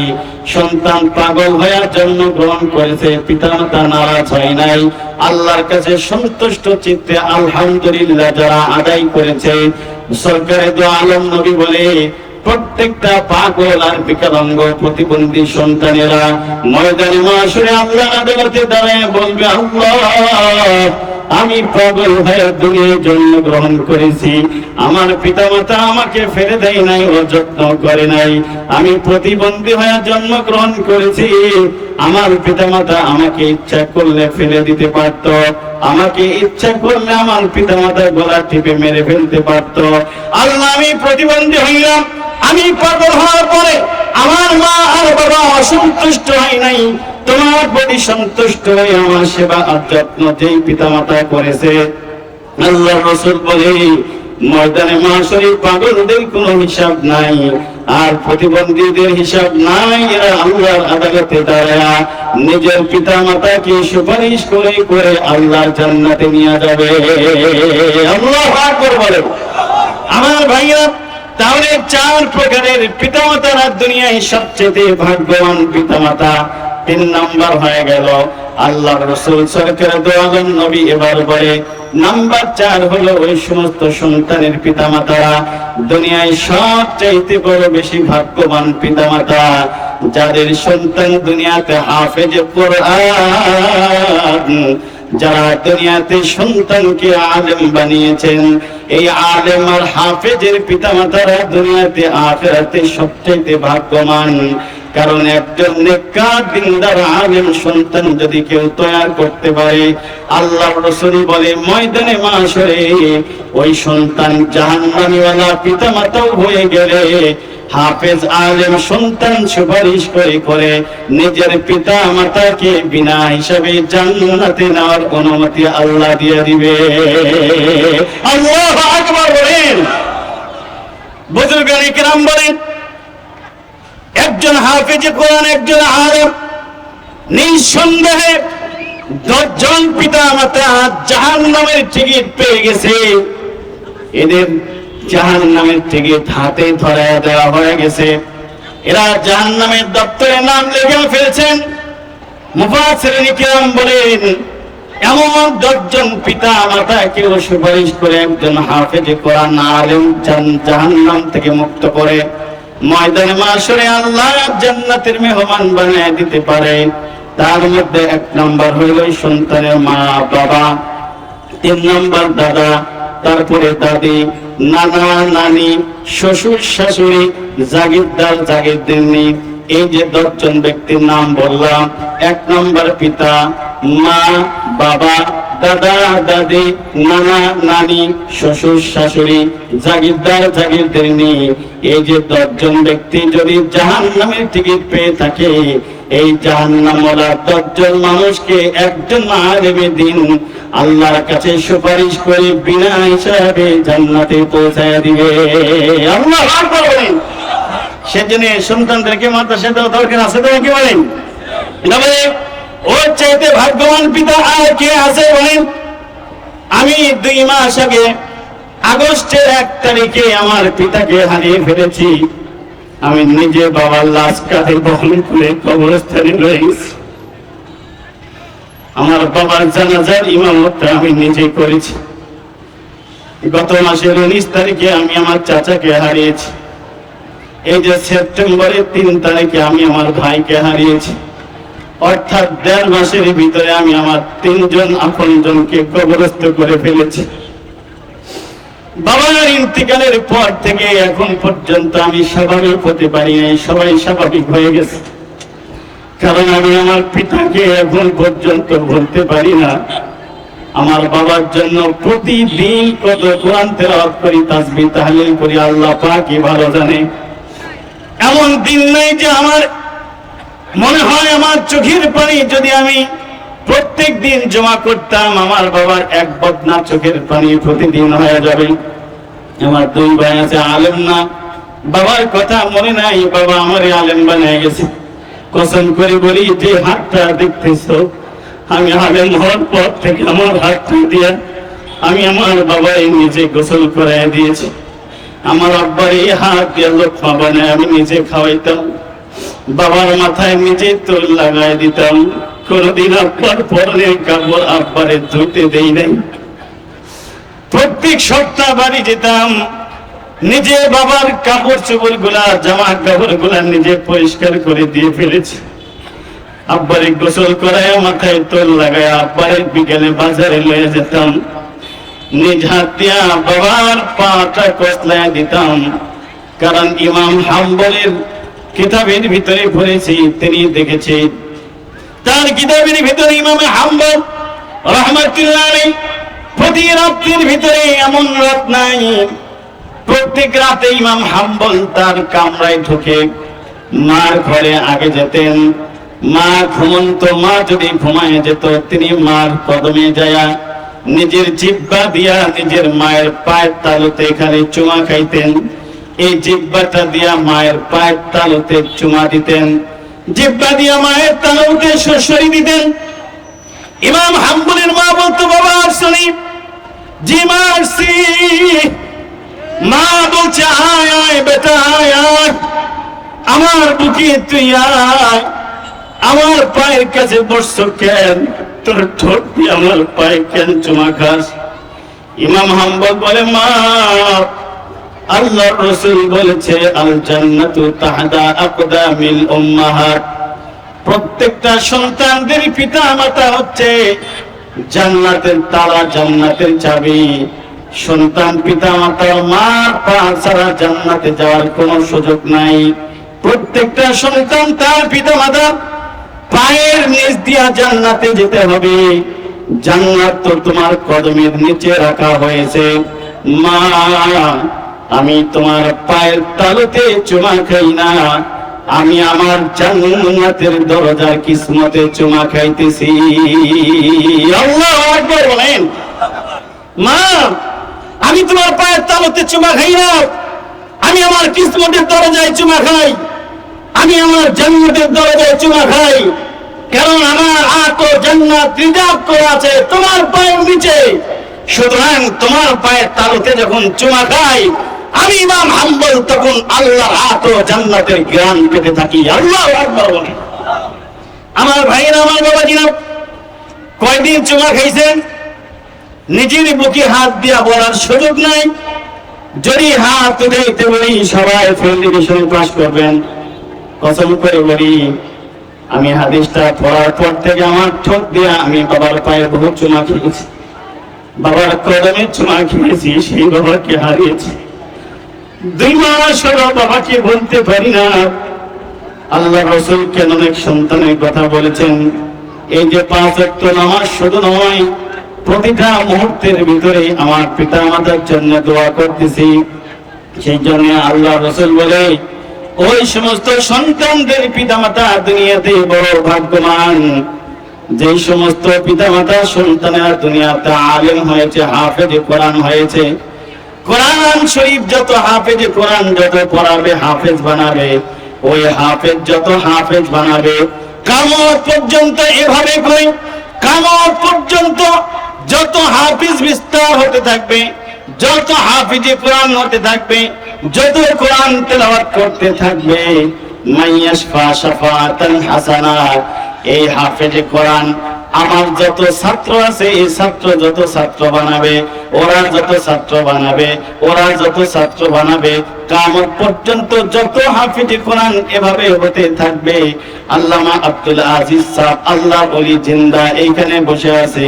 সন্তান পাগল হয়ে জন্মগ্রহণ করেছে, পিতামাতা নারাজ হয় নাই। আল্লাহর কাছে সন্তুষ্ট চিত্তে আলহামদুলিল্লাহ যারা আদায় করেছে, সরকারে দো আলম নবী বলে প্রত্যেকটা পাগল আর বিকলাঙ্গ প্রতিবন্ধী সন্তানেরা ময়দানে মাশরে আল্লাহর আদালতে দাঁড়ায় বলবে, আল্লাহ, আমি পাগল হয়ে দুনিয়ায় জন্মগ্রহণ করেছি, আমার পিতামাতা আমাকে ফেলে দেয় নাই, ও যত্ন করে নাই। আমি প্রতিবন্ধী হয়ে জন্মগ্রহণ করেছি, আমার পিতামাতা আমাকে ইচ্ছা করলে ফেলে দিতে পারত, আমাকে ইচ্ছা করলে আমার পিতামাতা গলা টিপে মেরে ফেলতে পারত। আল্লাহ, আমি প্রতিবন্ধী হইলাম, আমি পাগল হওয়ার পরে আমার মা আর বাবা অসন্তুষ্ট হয় নাই, তোমার প্রতি সন্তুষ্ট হয়ে আমার সেবা আর যত্ন যেই পিতামাতা করেছে, আল্লাহ রাসূল বলে ময়দানে মাশরে পাগলদের কোনো হিসাব নাই আর প্রতিবন্ধীদের হিসাব নাই। এরা আল্লাহর আদালতে দাঁড়ায় নিজের পিতামাতাকে সুপারিশ করে করে আল্লাহর জান্নাতে নিয়ে যাবে। আল্লাহু আকবার বলে। আমার ভাইয়া, তাহলে 4 প্রকারের পিতামাতারা দুনিয়ায় সবচেয়ে ভাগ্যবান পিতামাতা। 3 নাম্বার হয়ে গেল। আল্লাহর রাসূল সরকারে দো আলম নবী এবার বলে নাম্বার 4 হলো ওই সমস্ত সন্তানের পিতামাতারা দুনিয়ায় সবচেয়ে বড় বেশি ভাগ্যবান পিতামাতা, যাদের সন্তান দুনিয়াতে হাফেজে কোরআন, যারা দুনিয়াতে সন্তানকে আলেম বানিয়েছেন। এই আলেম আর হাফেজের পিতামাতারা দুনিয়াতে আখিরাতে সবচেয়ে ভাগ্যবান। কারণ একজন নেককার দিনদার আলেম সন্তান যদি কেউ তৈরি করতে পারে, আল্লাহর রাসূল বলে ময়দানে মাশরে ওই সন্তান জাহান্নামীওয়ালা পিতামাতাও হয়ে গেলে হাফেজ আলেম সন্তান সুপারিশ করে করে নিজের পিতা মাতাকে বিনা হিসাবে জান্নাতে নেওয়ার অনুমতি আল্লাহ দিয়ে দিবে। আল্লাহু আকবার বলেন। বুজুর্গানে কিরাম বলেন, একজন হাফেজে কোরআন, একজন আলেম, নিঃসন্দেহে 10 জন পিতা মাতা জাহান্নামের টিকিট পেয়ে গেছে। এদের জাহান্নামের টিকিট হাতে ধরায় দেওয়া হয়ে গেছে। এরা জাহান্নামের দপ্তরে নাম লিখে ফেলেছেন। মুফাসসিরিন কিরাম বলেন, এমন 10 জন পিতা মাতাকেও সুপারিশ করে একজন হাফেজে কোরআন আলেম জাহান্নাম থেকে মুক্ত করে ময়দানে মাশরে আল্লাহ জান্নাতের মেহমান বানিয়ে দিতে পারে। তার মধ্যে 1 নাম্বার হইল সন্তানের মা বাবা, 3 নাম্বার দাদা, তারপরে দাদি, নানা নানি, শ্বশুর শাশুড়ি, জাগিরদার জাগিরদিনী। এই যে 10 জন ব্যক্তির নাম বললাম, 1 নাম্বার পিতা, মা, বাবা, দাদা দাদি, নানা নানি, শ্বশুর শাশুড়ি, জাগিরদার জাগিরদিনী। এই যে 10 জন ব্যক্তি যদি জাহান্নামের টিকিট পেয়ে থাকে, এই জাহান্নামওয়ালা 10 জন মানুষকে একজন আলেমে দিন আল্লাহর কাছে সুপারিশ করে বিনা হিসাবে জান্নাতে পৌঁছায় দিবে। আল্লাহু আকবার বলেন। সেজন্য সন্তানদেরকে মাদ্রাসায় দেওয়া দরকার আছে তো, কি বলেন? তবে ওর চাইতে ভাগ্যবান পিতা আর কে আছে বলেন? আমি 2 মাস আগে আগস্টের 1 তারিখে আমার পিতাকে হারিয়ে ফেলেছি। আমি নিজে বাবার লাশ কাঁধে বহন করে কবরস্থানে রয়েছি। আমার বাবার জানাজার ইমামতটা আমি নিজে করেছি। গত মাসের 19 তারিখে আমি আমার চাচাকে হারিয়েছি। এই যে সেপ্টেম্বরের 3 তারিখে আমি আমার ভাইকে হারিয়েছি। অর্থাৎ 1.5 মাসের ভিতরে আমি আমার 3 জন আপনজনকে কবরস্থ করে ফেলেছি। বাবার ইন্তিকালের পর থেকে এখন পর্যন্ত আমি স্বাভাবিক হতে পারি নাই। সবাই স্বাভাবিক হয়ে গেছে, কারণ আমি আমার পিতাকে এখন পর্যন্ত বলতে পারি না। আমার বাবার জন্য প্রতিদিন কত কোরআন তেলাওয়াত করি, তাসবিহ তাহলিল করি, আল্লাহ পাকই ভালো জানে। এমন দিন নাই যে আমার মনে হয় আমার চোখের পানি যদি আমি প্রত্যেক দিন জমা করতাম, আমার বাবার এক বদনা চোখের পানি প্রতিদিন হয়ে যাবে। আমার 2 ভাই আছে, আলেম না, বাবার কথা মনে নাই, বাবা আমারে আলেম বানিয়ে গেছে। কসম করে বলি, যে হাতটা দেখতেছো, আমি আলেম হওয়ার পর থেকে আমার হাতটা দিয়ে আমি আমার বাবাই নিজে গোসল করাই দিয়েছি। আমার আব্বার এই হাত দিয়ে লোকমা বানায় আমি নিজে খাওয়াইতাম। বাবার মাথায় নিজে তোল লাগাই দিতাম। কোনদিন আব্বার পরনের কাপড় আব্বারে ধুতে দেই নাই। প্রত্যেক সপ্তাহ বাড়ি যেতাম, নিজে বাবার কাপড় চোপড় গুলা, জামা কাপড় গুলা নিজে পরিষ্কার করে দিয়ে ফেলেছি। আব্বারে গোসল করায় মাথায় তোল লাগায় আব্বারে বিকেলে বাজারে লয়ে যেতাম। নিজ হাত দিয়া বাবার পাটা কসলায় দিতাম। কারণ ইমাম হাম্বলের কিতাবের ভিতরে পড়েছি, তিনি দেখেছি তার কিতাবের ভিতরে ইমাম হাম্বল রাহমাতুল্লাহ আলাইহি প্রতি রাতের ভিতরে এমন রাত নাই, প্রত্যেক রাতে ইমাম হাম্বল তার কামরায় ঢুকে মার ঘরে আগে যেতেন। মা ঘুমন্ত, মা যদি ঘুমায় যেত, তিনি মার কদমে যায়া নিজের জিহ্বা দিয়া নিজের মায়ের পায়ের তালুতে এখানে চুমা খাইতেন। এই জিহ্বাটা দিয়া মায়ের পায়ের তালুতে চুমা দিতেন, জিহ্বা দিয়া মায়ের তালুতে সরসরি দিতেন। ইমাম হাম্বলের মা বলতো, বাবা আসলি? জি মা আসছি। মা বলছে, আয় আয় বেটা, আয় আয়, আমার বুকে তুই আয়, আমার পায়ের কাছে বসছ কেন? তোর ঠোঁট দিয়ে আমার পায়ে কেন চুমা খাস? ইমাম হাম্বল বলে, মা, আল্লাহর রাসূল বলেছে, আল জান্নাতু তাহতা আকদামিল উম্মাহাত, প্রত্যেকটা সন্তানদের পিতা মাতা হচ্ছে জান্নাতের তালা, জান্নাতের চাবি। সন্তান পিতা মাতার মা পা ছাড়া জান্নাতে যাওয়ার কোনো সুযোগ নাই। প্রত্যেকটা সন্তান তার পিতা মাতা পায়ের নিচ দিয়া জান্নাতে যেতে হবে। জান্নাত তো তোমার কদমের নিচে রাখা হয়েছে। মা, আমি তোমার পায়ের তালুতে চুমা খাই না, আমি আমার জান্নাতের দরজার কিসমতে চুমা খাইতেছি। আল্লাহু আকবার বলেন। মা, আমি তোমার পায়ের তালুতে চুমা খাই না, আমি আমার কিসমতের দরজায় চুমা খাই, আমি আমার জান্নাতের দরজায় চুমা খাই। কারণ আমার হাত ও জান্নাত রিজার্ভ করা আছে তোমার পায়ের নিচে। সুতরাং তোমার পায়ের তালুতে যখন চুমা খাই, আমি ইমাম হাম্বল তখন আল্লাহর হাত ও জান্নাতের জ্ঞান পেতে থাকি। আল্লাহু আকবার বলে। আমার ভাইরা, আমার বাবাজিরা, কয়দিন চুমা খাইছেন নিজের বুকে হাত দিয়া বলার সুযোগ নাই। যদি হাত উঠাইতে বলি সবাই ফেলিডিশন পাস করবেন। কসম করে বলি, আমি হাদিসটা পড়ার পর থেকে আমার ঠোঁট দিয়া আমি বাবার পায়ে বহু চুমা খেয়েছি, বাবার কদমে চুমা খেয়েছি, সেই বাবাকে হারিয়েছি। 2 মাস হলো বাবাকে বলতে পারি না। আল্লাহ রাসূল কেন অনেক সন্তানের কথা বলেছেন। এই যে 5 ওয়াক্ত নামাজ শুধু নয়, প্রতিটা মুহূর্তের ভিতরে আমার পিতা মাতার জন্য দোয়া করতেছি। সেই জন্য আল্লাহ রাসূল বলে, ওই সমস্ত সন্তানদের পিতা মাতা দুনিয়াতে বড় ভাগ্যবান, যে সমস্ত পিতা মাতা সন্তানেরা দুনিয়াতে আলেম হয়েছে, হাফেজে কোরআন হয়েছে। কোরআন শরীফ যত হাফেজে কোরআন যত পড়াবে, হাফেজ বানাবে, ওই হাফেজ যত হাফেজ বানাবে, কিয়ামত পর্যন্ত এভাবে করে কিয়ামত পর্যন্ত যত হাফিজ বিস্তার হতে থাকবে, যত হাফিজে কোরআন হতে থাকবে, যত কোরআন তেলাওয়াত করতে থাকবে, মাইয়াশফা শাফাআতান হাসানা, এই হাফেজে কোরআন আমার যত ছাত্র আছে এই ছাত্র যত ছাত্র বানাবে, ওরা যত ছাত্র বানাবে, ওরা যত ছাত্র বানাবে, কিয়ামত পর্যন্ত যত হাফেজে কোরআন এভাবে হতে থাকবে। আল্লামা আব্দুল আজিজ সাহেব আল্লাহ ওলি জিন্দা এইখানে বসে আছে,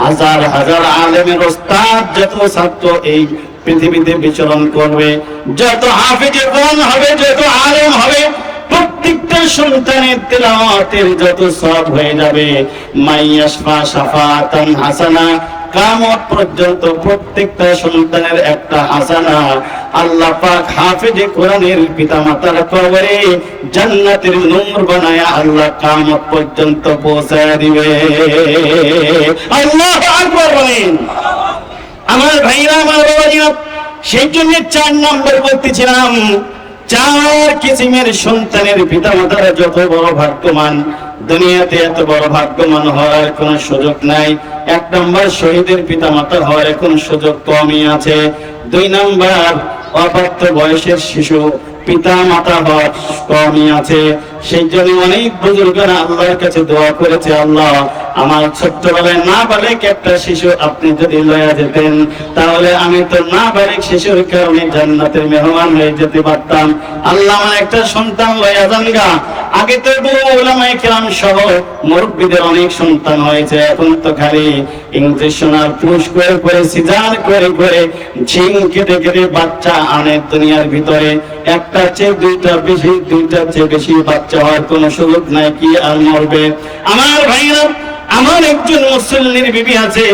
হাজার হাজার আলেমের ওস্তাদ যত ছাত্র এই পৃথিবীতে বিচরণ করবে, যত হাফেজে কোরআন হবে, যত আলেম হবে, প্রত্যেকটা সন্তানের তেলাওয়াতের যত সওয়াব হয়ে যাবে, মাইয়াশফা শাফাআতান হাসানা, কিয়ামত পর্যন্ত প্রত্যেকটা সন্তানের একটা হাসানা আল্লাহ পাক হাফেজে কোরআনের পিতামাতার কবরে জান্নাতের নূর বানায়া আল্লাহ কিয়ামত পর্যন্ত পৌঁছায় দিবে। আল্লাহু আকবার বলেন। আমার ভাইরা, আমার বাবাজিরা, সেই জন্য 4 নম্বর বলতেছিলাম, 4 কিসিমের সন্তানের পিতামাতারা যত বড় ভাগ্যবান, দুনিয়াতে এত বড় ভাগ্যবান হওয়ার কোনো সুযোগ নাই। 1 নম্বর শহীদের পিতামাতা হওয়ার কোনো সুযোগ কমই আছে। 2 নম্বর অপ্রাপ্ত বয়সের শিশু পিতা মাতা হওয়ার কমই আছে। সেই জন্য অনেক বুজুর্গরা আল্লাহর কাছে দোয়া করেছে, আল্লাহ আমার ছোট্টবেলায় নাবালিগ একটা শিশু আপনি যদি লয়া যেতেন, তাহলে আমি তো নাবালিগ শিশুর কারণে জান্নাতের মেহমান হয়ে যেতে পারতাম। আল্লাহ আমার একটা সন্তান লয়া যানগা। আগে তো উলামায়ে কেরাম সহ মুরব্বিদের অনেক সন্তান হয়েছে, এখন তো খালি ইঞ্জেকশনাল পুশ করে করে সিজার করে করে ঝিং কেটে কেটে বাচ্চা আনে দুনিয়ার ভিতরে। একটা চেয়ে দুইটা বেশি, দুইটার চেয়ে বেশি বাচ্চা হওয়ার কোনো সুযোগ নাই, কি আর মরবে। আমার ভাইরা, আমার একজন মুসল্লির বিবি আছে,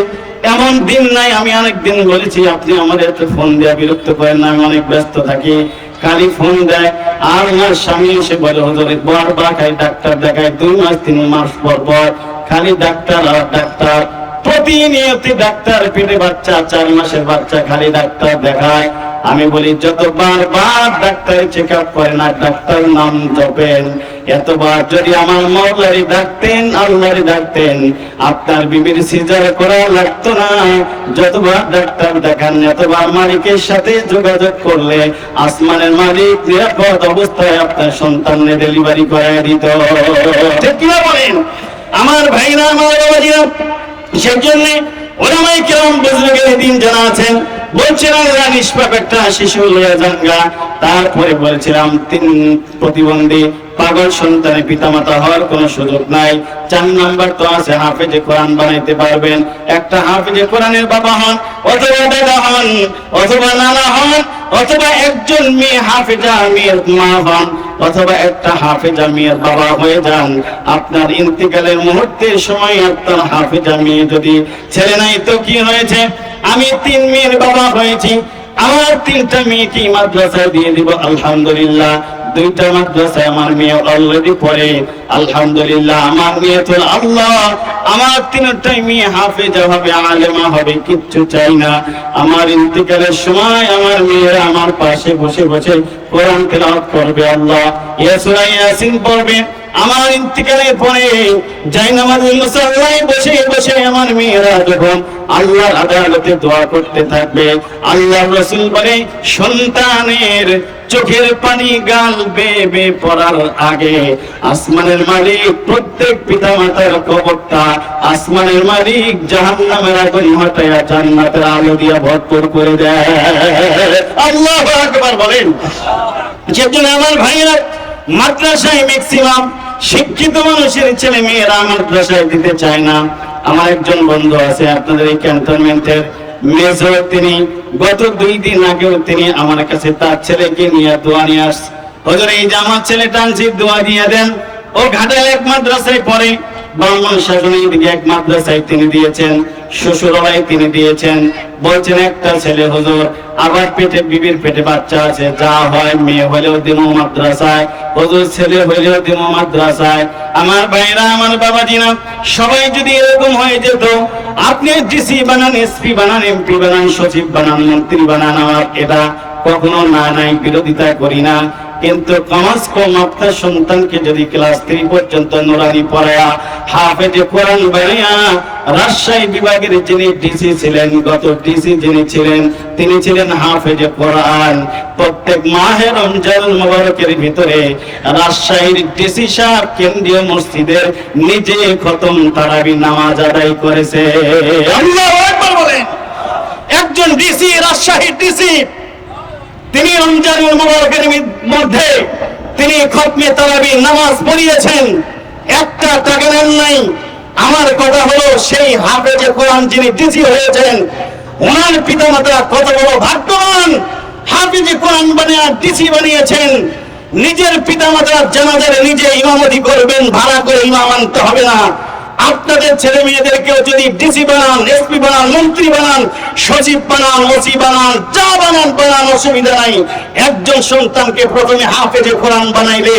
এমন দিন নাই আমি অনেকদিন বলেছি আপনি আমাদের একটু ফোন দেয়া বিরক্ত করেন না, আমি অনেক ব্যস্ত থাকি। খালি ফোন দেয় আর আমার স্বামী এসে বলে, হুজুর বারবার খালি ডাক্তার দেখায়, 2 মাস 3 মাস পর পর খালি ডাক্তার আর ডাক্তার, প্রতিনিয়ত ডাক্তার, পেটে বাচ্চা 4 মাসের বাচ্চা, খালি ডাক্তার দেখায়। আমি বলি যতবার ডাক্তার চেক আপ করেন আর ডাক্তার নাম জপেন, এতবার যদি আমার মওলারে ডাকতেন, আল্লাহরে ডাকতেন, আপনার বিবির সিজার করা লাগতো না। যতবার ডাক্তার দেখান, এতবার মালিকের সাথে যোগাযোগ করলে আসমানের মালিক নিরাপদ অবস্থায় আপনার সন্তানের ডেলিভারি করায় দিত। ঠিক কি বলেন আমার ভাইরা, আমার বাবাজিরা? সেই জন্য ওলামায়ে কেরাম বুজুর্গের দিন জানা আছেন, বলছিলাম নিষ্পাপ একটা শিশু লইয়া যানগা। তারপরে বলছিলাম 3 প্রতিবন্ধী পাগল সন্তানের পিতামাতা হওয়ার কোনো সুযোগ নাই। 4 নম্বর তো আছে হাফেজে কোরআন বানাইতে পারবেন। একটা হাফেজে কোরআনের বাবা হন, অথবা দাদা হন, অথবা নানা হন, অথবা একজন মেয়ে হাফেজা মেয়ের মা হন, অথবা একটা হাফেজা মেয়ের বাবা হয়ে যান। আপনার ইন্তিকালের মুহূর্তের সময় আপনার হাফেজা মেয়ে যদি ছেলে নাই তো কি হয়েছে? আমি 3 মেয়ের বাবা হয়েছি, আমার 3টা মেয়েকে মাদ্রাসায় দিয়ে দিব আলহামদুলিল্লাহ। 2টা মাদ্রাসায় আমার মেয়ে অলরেডি পড়ে আলহামদুলিল্লাহ। আমার মেয়ে তো আল্লাহ, আমার 3টাই মেয়ে হাফেজা হবে, আলেমা হবে, কিচ্ছু চাই না। আমার ইন্তিকালের সময় আমার মেয়েরা আমার পাশে বসে বসে কোরআন তেলাওয়াত করবে, আল্লাহ সূরা ইয়াসিন পড়বে। আমার ইন্তিকালের পরে জায়নামাজের মুসাল্লায় বসে বসে আমার মেয়েরা যখন আল্লাহর আদালতে দোয়া করতে থাকবে, আল্লাহর রাসূল বলে সন্তানের চোখের পানি গাল বেয়ে বেয়ে পড়ার আগে আসমানের মালিক প্রত্যেক পিতামাতার কবরটা, আসমানের মালিক জাহান্নামের আগুন হটায়া জান্নাতের আলো দিয়া ভরপুর করে দেয়। আল্লাহু আকবার বলেন। যেদিন আমার ভাইরা মাদ্রাসায় ম্যাক্সিমাম শিক্ষিত মানুষের ছেলে মেয়েরা মাদ্রাসায় দিতে চায় না। আমার একজন বন্ধু আছে আপনাদের এই ক্যান্টনমেন্টের মেজর, তিনি গত 2 দিন আগেও তিনি আমার কাছে তার ছেলেকে নিয়ে দোয়া নিয়ে আসছে, হুজুর এই যে আমার ছেলেটা আনছি দোয়া দিয়ে দেন। ও ঘাটালে এক মাদ্রাসায় পড়ে, ব্রাহ্মণ শাসনের দিকে এক মাদ্রাসায় তিনি দিয়েছেন, শ্বশুরালয়ে তিনি দিয়েছেন। বলছেন একটা ছেলে হুজুর, আবার পেটে বিবির পেটে বাচ্চা আছে, যা হয় মেয়ে হলেও দিমো মাদ্রাসায়, হুজুর ছেলে হলেও দিমো মাদ্রাসায়। আমার ভাইরা, আমার বাবাজিরা, সবাই যদি এরকম হয়ে যেত, আপনি ডিসি বানান, এসপি বানান, এমপি বানান, সচিব বানান, মন্ত্রী বানান, আমার এটা কখনো না নাই বিরোধিতা করি না। কিন্তু কমাস কম আপনার সন্তানকে যদি ক্লাস 3 পর্যন্ত নুরানি পড়ায়া হাফেজে কোরআন বানায়া রাজশাহী বিভাগের যিনি ডিসি ছিলেন, গত ডিসি যিনি ছিলেন, তিনি ছিলেন হাফেজে কোরআন। প্রত্যেক মাহে রমজানুল মুবারকের ভিতরে রাজশাহীর ডিসি সাহেব কেন্দ্রীয় মসজিদের নিজে খতম তারাবি নামাজ আদায় করেছে। আল্লাহু আকবার বলেন। একজন ডিসি, রাজশাহীর ডিসি, তিনি রমজানুল মুবারকের মধ্যে তিনি খতমে তারাবি নামাজ পড়িয়েছেন, একটা টাকা নেন নাই। আমার কথা হলো সেই হাফেজে কোরআন যিনি ডিসি হয়েছেন, ওনার পিতামাতা কত বড় ভাগ্যবান, হাফেজে কোরআন বানিয়ে ডিসি বানিয়েছেন। নিজের পিতামাতার জানাজারে নিজে ইমামতি করবেন, ভাড়া করে ইমাম আনতে হবে না। আপনাদের ছেলে মেয়েদেরকেও যদি ডিসি বানান, এসপি বানান, মন্ত্রী বানান, সচিব বানান, ওসি বানান, যা বানান বানান, অসুবিধা নাই। একজন সন্তানকে প্রথমে হাফেজে কোরআন বানাইলে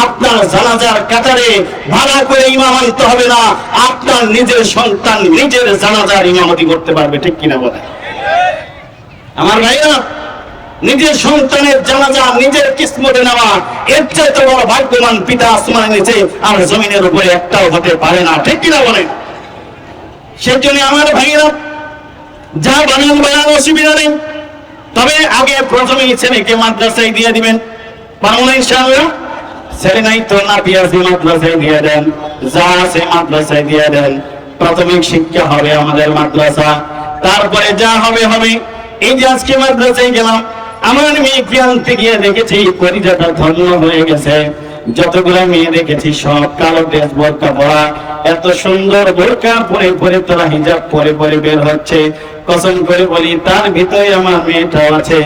আপনার জানাজার কাতারে ভাড়া করে ইমাম আনতে হবে না, আপনার নিজের সন্তান নিজের জানাজার ইমামতি করতে পারবে। ঠিক কিনা বলে আমার ভাইরা? নিজের সন্তানের জানাজা নিজের কিসমতে নেওয়া, এর চেয়ে তো বড় ভাগ্যবান পিতা আসমানের নিচে আর জমিনের উপরে একটাও হতে পারে না। ঠিক কিনা বলেন? সেজন্য আমার ভাইরা, যা বানান বানান, অসুবিধা নেই, তবে আগে প্রথমেই ছেলেকে মাদ্রাসায় দিয়ে দিবেন। পারবো না ইনশাআল্লাহ? ছেলে নাই তো না পিয়াসি মাদ্রাসায় দিয়ে দেন, যা আছে মাদ্রাসায় দিয়ে দেন। প্রাথমিক শিক্ষা হবে আমাদের মাদ্রাসা, তারপরে যা হবে হবে। এই যে আজকে মাদ্রাসায় গেলাম, আমার মেয়েকে আনতে গিয়ে দেখেছি কলিজাটা ধন্য হয়ে গেছে। যতগুলো মেয়ে দেখেছি সব কালো ড্রেস, বোরকা পরা, এত সুন্দর বোরকা পরে পরে তারা হিজাব পরে পরে বের হচ্ছে। কসম করে বলি তার ভিতরে আমার মেয়েটাও আছে।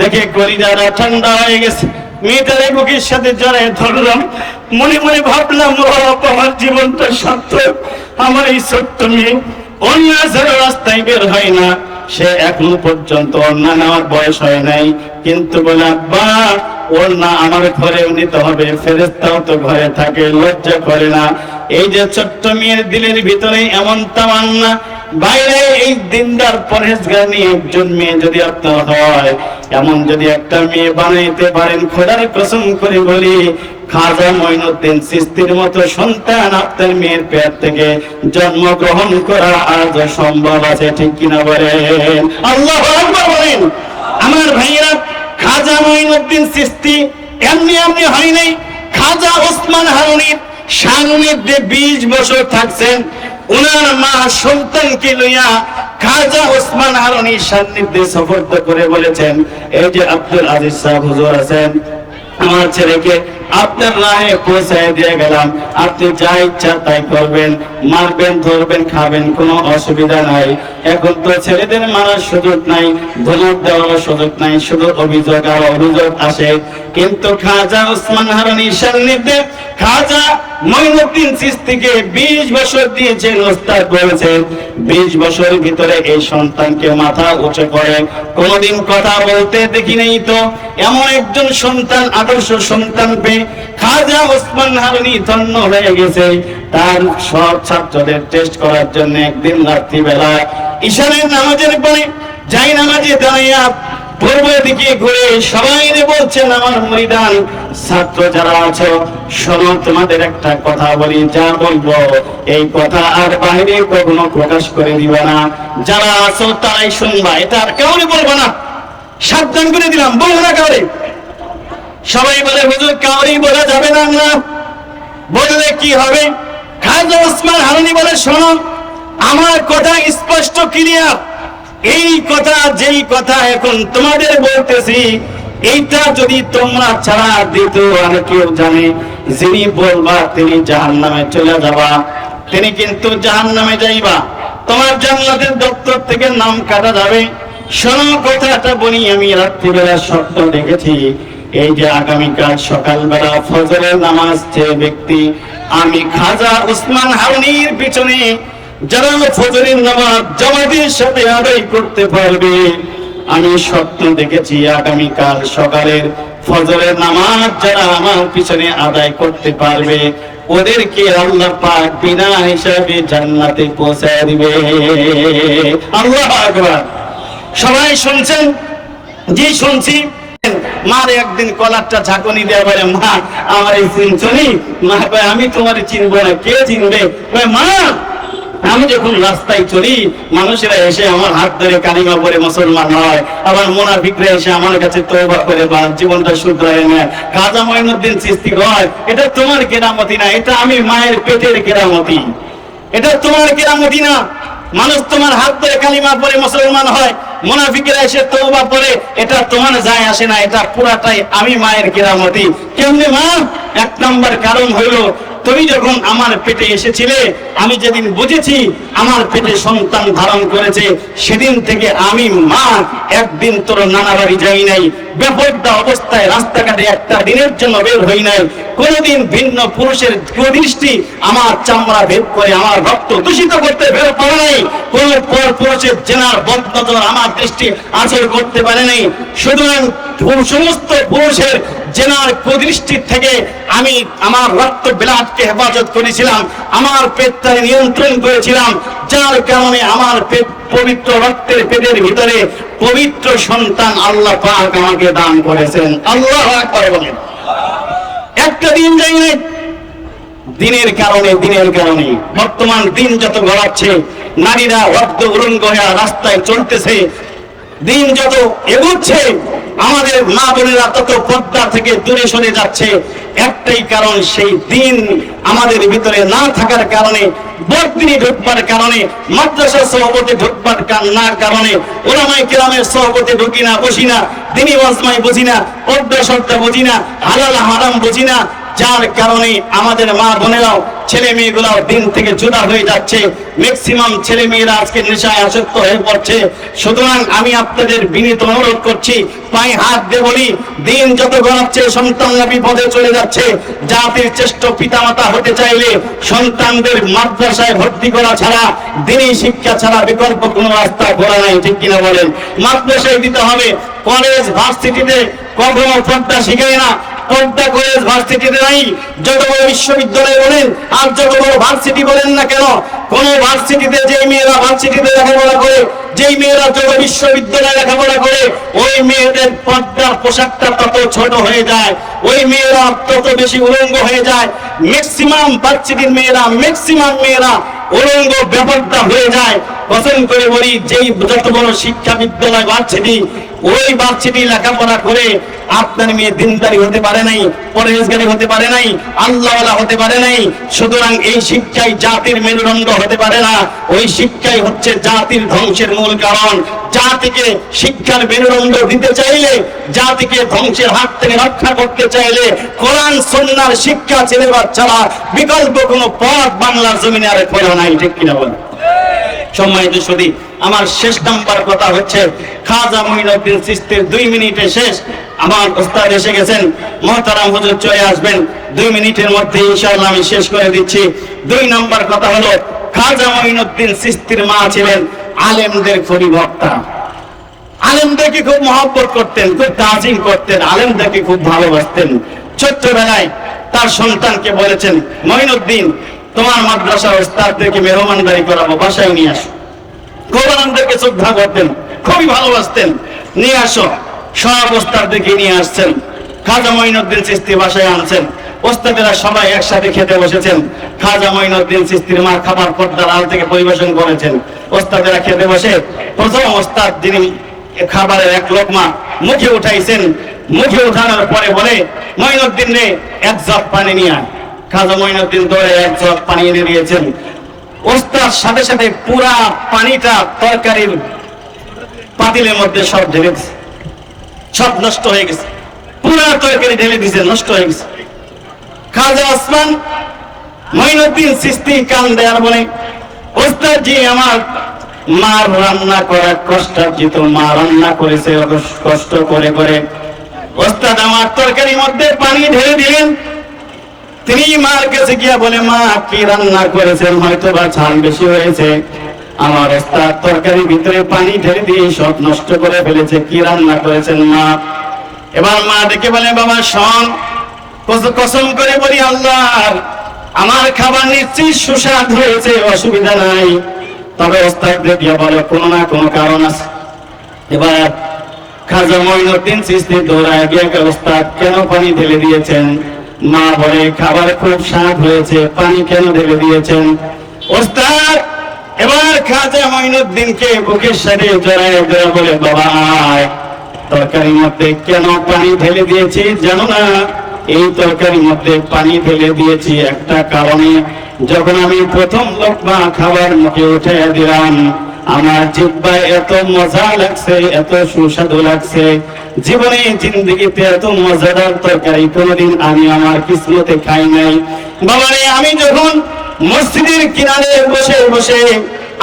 দেখে কলিজাটা ঠান্ডা হয়ে গেছে। মেয়েটার বুকের সাথে জড়ায় ধরলাম, মনে মনে ভাবলাম আমার জীবনটা সার্থক। আমার এই ছোট্ট মেয়ে অন্য রাস্তায় বের হয় না, সে এখনো পর্যন্ত ওড়না নেওয়ার বয়স হয় নাই, কিন্তু বলে আব্বা ওড়না আমার ঘরে নিতে হবে, ফেরেশতাও তো ঘরে থাকে, লজ্জা করে না। এই যে ছোট্ট মেয়ের দিলের ভিতরে এমন তামান্না, বাইরে এই দিনদার পরহেজগারী একজন মেয়ে যদি আপনার হয়, এমন যদি একটা মেয়ে বানাইতে পারেন, খোদার কসম করে বলি খাজা মঈনুদ্দিন চিশতির মতো সন্তান আপনার মেয়ের পেট থেকে জন্মগ্রহণ করা আজ সম্ভব আছে। ঠিক কিনা বলেন? আল্লাহু আকবার বলেন। আমার ভাইয়েরা, খাজা মঈনুদ্দিন চিশতি এমনি এমনি হয় নাই। খাজা ওসমান হারুনির সান্নিধ্যে 20 বছর থাকছেন। ওনার মা সন্তানকে লইয়া খাজা ওসমান হারুনির সান্নিধ্যে সফর করে বলেছেন, এই যে আব্দুল আজিজ সাহেব হুজুর আছেন, আমার ছেলেকে আপনার রাহে পৌঁছায় দিয়ে গেলাম, আপনি যা ইচ্ছা তাই করবেন, মারবেন, ধরবেন, খাবেন, কোনো অসুবিধা নাই। এখন তো ছেলেদের মারার সুযোগ নাই, ধমক দেওয়ার সুযোগ নাই, শুধু অভিযোগ আর অভিযোগ আসে। কিন্তু খাজা ওসমান হারুনির সান্নিধ্যে খাজা মঈনুদ্দিন চিশতিকে 20 বছর দিয়েছেন, ওস্তাদ বলেছেন 20 বছরের ভিতরে এই সন্তানকে মাথা উঁচু করে কোনোদিন কথা বলতে দেখি নাই। তো এমন একজন সন্তান, আদর্শ সন্তান পেয়ে খাজা ওসমান হারুনি ধন্য হয়ে গেছে। তার সব ছাত্রদের টেস্ট করার জন্য একদিন রাত্রিবেলা ইশারের নামাজের পরে যাই নামাজে দাঁড়াইয়া পূর্ব দিকে ঘুরে সবাই বলছেন, আমার মুরিদান ছাত্র যারা আছো শোনো, তোমাদের একটা কথা বলি, যা বলবো এই কথা আর বাইরে কখনো প্রকাশ করে দিবা না, যারা আছো তারাই শুনবা, এটা আর কাউরে বলবো না, সাবধান করে দিলাম, বলবো না কাউরে। সবাই বলে হুজুর কাউরেই বলা যাবে না, না বললে কি হবে? খাজা ওসমান হারুনি বলে, শোনো আমার কথা স্পষ্ট ক্লিয়ার, এই কথা যেই কথা এখন তোমাদের বলতেছি, এইটা যদি তোমরা ছাড়া দ্বিতীয় আর কেউ জানে, যিনি বলবা তিনি জাহান্নামে চলে যাবা, তিনি কিন্তু জাহান্নামে যাইবা, তোমার জান্নাতের দপ্তর থেকে নাম কাটা যাবে। শোনো কথাটা বলি, আমি রাত্রিবেলা স্বপ্ন দেখেছি, এই যে আগামীকাল সকালবেলা ফজরের নামাজ যে ব্যক্তি, আমি খাজা ওসমান হারুনির পিছনে যারা ফজরের নামাজ জামাতের সাথে আদায় করতে পারবে, আমি স্বপ্ন দেখেছি আগামীকাল সকালের ফজরের নামাজ যারা আমার পিছনে আদায় করতে পারবে, ওদেরকে আল্লাহ পাক বিনা হিসাবে জান্নাতে পৌঁছায় দিবে। আল্লাহু আকবার। সবাই শুনছেন? জি শুনছি। মার একদিন কলারটা ঝাঁকুনি দেয়া বলে, মা আমার এই চিনছনি? মা কয়, আমি তোমার চিনবো না, কে চিনবে? কয়, মা আমি যখন রাস্তায় চলি মানুষেরা এসে আমার হাত ধরে কালিমা পড়ে মুসলমান হয়, আবার মুনাফিকরা এসে আমার কাছে তওবা করে বা জীবনটা শুধরায় নেয়। খাজা মঈনুদ্দিন চিশতি কয়, এটা তোমার কেরামতি না, এটা আমি মায়ের পেটের কেরামতি, এটা তোমার কেরামতি না। মানুষ তোমার হাত ধরে কালিমা পড়ে মুসলমান হয়, মুনাফিকরা এসে তওবা করে, এটা তোমার যায় আসে না, এটা পুরাটাই আমি মায়ের কেরামতি। কেমনে মা? এক নাম্বার কারণ হইল, তুমি যখন আমার পেটে এসেছিলে, আমি যেদিন বুঝেছি আমার পেটে সন্তান ধারণ করেছে, সেদিন থেকে আমি মা একদিন তোর নানা বাড়ি যাই নাই, বেপরদা অবস্থায় রাস্তাঘাটে একটা দিনের জন্য বের হই নাই, কোনদিন ভিন্ন পুরুষের কুদৃষ্টি আমার চামড়া ভেদ করে আমার রক্ত দূষিত করতে বের পারে নাই, কোন পর পুরুষের জেনার বদনজর আমার দৃষ্টি আচর করতে পারে নাই। সুতরাং সমস্ত পুরুষের জেনার কুদৃষ্টি থেকে আমি আমার রক্ত বিলাটকে হেফাজত করেছিলাম, আমার পেটটাকে নিয়ন্ত্রণ করেছিলাম, যার কারণে আমার পেট পবিত্র রক্তের পেটের ভিতরে পবিত্র সন্তান আল্লাহ পাক আমাকে দান করেছেন। আল্লাহু আকবার বলেন। একটা দিন যাই নাই, দিনের কারণে বর্তমান দিন যত গড়াচ্ছে, নারীরা অর্ধ উলঙ্গ হয়ে রাস্তায় চলতেছে, দিন যত এগোচ্ছে আমাদের মা বোনেরা তত পর্দা থেকে দূরে সরে যাচ্ছে। একটাই কারণ, সেই দিন আমাদের ভিতরে না থাকার কারণে, বরদিনী ঢুকবার কারণে, মাদ্রাসার সহবতে ঢুকবার না কারণে, ওলামায়ে কেরামের সহবতে ঢুকি না, বসি না, দিনী ওয়াজমাই বুঝি না, পর্দা সর্দা বুঝি না, হালাল হারাম বুঝি না, যার কারণে আমাদের মা বোনেরাও ছেলে মেয়েগুলাও দিন থেকে জুদা হয়ে যাচ্ছে। ম্যাক্সিমাম ছেলে মেয়েরা আজকে নেশায় আসক্ত হয়ে পড়ছে। সুতরাং আমি আপনাদের বিনীত অনুরোধ করছি, পায়ে হাত দিয়ে বলি, দিন যত গড়াচ্ছে সন্তানরা বিপদে চলে যাচ্ছে। জাতির শ্রেষ্ঠ পিতামাতা হতে চাইলে সন্তানদের মাদ্রাসায় ভর্তি করা ছাড়া, দিনী শিক্ষা ছাড়া বিকল্প কোনো রাস্তা খোলা নাই, ঠিক কিনা বলেন? মাদ্রাসায় দিতে হবে। কলেজ ভার্সিটিতে কখনো পর্দা শিখায় না, পর্দা কলেজ ভার্সিটিতে নাই। যত বড় বিশ্ববিদ্যালয় বলেন আর যত বড় ভার্সিটি বলেন না কেন, কোন ভার্সিটিতে যেই মেয়েরা ভার্সিটিতে লেখাপড়া করে, যেই মেয়েরা যত বিশ্ববিদ্যালয়ে লেখাপড়া করে, ওই মেয়েদের পর্দার পোশাকটা তত ছোট হয়ে যায়, ওই মেয়েরা তত বেশি উলঙ্গ হয়ে যায়। ম্যাক্সিমাম ভার্সিটির মেয়েরা, ম্যাক্সিমাম মেয়েরা উলঙ্গ বেপর্দা হয়ে যায়। কসম করে বলি, যেই যত বড় শিক্ষা বিদ্যালয় ভার্সিটি, ওই ভার্সিটি লেখাপড়া করে আপনার মেয়ে দিনদারি হতে পারে নাই, পরহেজগারি হতে পারে নাই, আল্লাহওয়ালা হতে পারে নাই। সুতরাং এই শিক্ষাই জাতির মেরুদণ্ড হতে পারে না, ওই শিক্ষাই হচ্ছে জাতির ধ্বংসের মূল কারণ। জাতিকে শিক্ষার মেরুদণ্ড দিতে চাইলে, জাতিকে ধ্বংসের হাত থেকে রক্ষা করতে চাইলে, কোরআন সুন্নাহর শিক্ষা সিলেবাস ছাড়া বিকল্প কোনো পথ বাংলার জমিনে আর খোলা নাই, ঠিক কিনা বলেন? সম্মানিত সুধী, আমার শেষ নাম্বার কথা হচ্ছে, খাজা মঈনুদ্দিন চিশতির 2 মিনিটে শেষ। আমার ওস্তাদ এসে গেছেন, মুহতারাম হুজুর চলে আসবেন 2 মিনিটের মধ্যে ইনশাআল্লাহ আমি শেষ করে দিচ্ছি। 2 নাম্বার কথা হলো, খাজা মঈনুদ্দিন চিশতির মা ছিলেন আলেমদের পরিবক্তা। আলেমদেরকে খুব মহব্বত করতেন, খুব তাজিম করতেন, আলেমদেরকে খুব ভালোবাসতেন। ছোট্টবেলায় তার সন্তানকে বলেছেন, মঈনুদ্দিন তোমার মাদ্রাসার ওস্তাদদেরকে মেহমানদারি করাবো, বাসায় নিয়ে আসো। খুব আলেমদেরকে শ্রদ্ধা করতেন, খুবই ভালোবাসতেন, নিয়ে আসো। সব ওস্তাদদেরকে নিয়ে আসছেন, খাজা মঈনুদ্দিন চিশতি বাসায় আনছেন। ওস্তাদেরা সবাই একসাথে খেতে বসেছেন। খাজা মঈনুদ্দিন চিশতির মা খাবার পর্দার আড়াল থেকে পরিবেশন করেছেন। ওস্তাদেরা খেতে বসে প্রথম ওস্তাদ যিনি খাবারের এক লোকমা মুখে উঠাইছেন, মুখে উঠানোর পরে বলে, মঈনুদ্দিন রে 1 জগ পানি নিয়ে আয়। খাজা মঈনুদ্দিন দৌড়ে 1 জগ পানি এনে দিয়েছেন। ওস্তাদ সাথে সাথে পুরা পানিটা তরকারির পাতিলের মধ্যে সব ঢেলে দিয়েছে, সব নষ্ট হয়ে গেছে। পুরা তরকারি ঢেলে দিয়েছে, নষ্ট হয়ে গেছে। খাজা ওসমান মঈনুদ্দিন চিশতি কান্দে আর বলে, ওস্তাদ জি, আমার মার রান্না করা কষ্টার্জিত, মা রান্না করেছে কষ্ট করে করে। ওস্তাদ আমার তরকারির মধ্যে পানি ঢেলে দিলেন। তিনি মার কাছে গিয়া বলে, মা কি রান্না করেছেন, হয়তো বা ঝাল বেশি হয়েছে। আমার ওস্তাদ তরকারির ভিতরে পানি ঢেলে দিয়ে সব নষ্ট করে ফেলেছে, কি রান্না করেছেন মা? এবার মা ডেকে বলে, বাবা শোন, কসম করে বলি আল্লাহ, আমার খাবার নিশ্চয়ই সুস্বাদ হয়েছে, অসুবিধা নাই। তবে ওস্তাদ দিয়া বলে, কোনো না কোনো কারণ আছে। এবার খাজা মঈনুদ্দিন চিশতি দৌড়ায় গিয়ে ওস্তাদ কেন পানি ঢেলে দিয়েছেন? মা বলে খাবার খুব স্বাদ হয়েছে, পানি কেন ঢেলে দিয়েছেন? ওস্তাদ এবার খাজা মঈনুদ্দিনকে বুকের সাথে জড়ায় বলে, বাবা আয়, তরকারির মধ্যে কেন পানি ঢেলে দিয়েছি জানো না? এই তরকারির মধ্যে পানি ঢেলে দিয়েছি একটা কারণে। যখন আমি প্রথম লোকমা খাবার মুখে উঠে দিলাম, আমার জিহ্বায় এত মজা লাগছে, এত সুস্বাদু লাগছে, জীবনে জিন্দেগিতে এত মজাদার তরকারি কোনোদিন আমি আমার কিসমতে খাই নাই। বাবারে আমি যখন মসজিদের কিনারে বসে বসে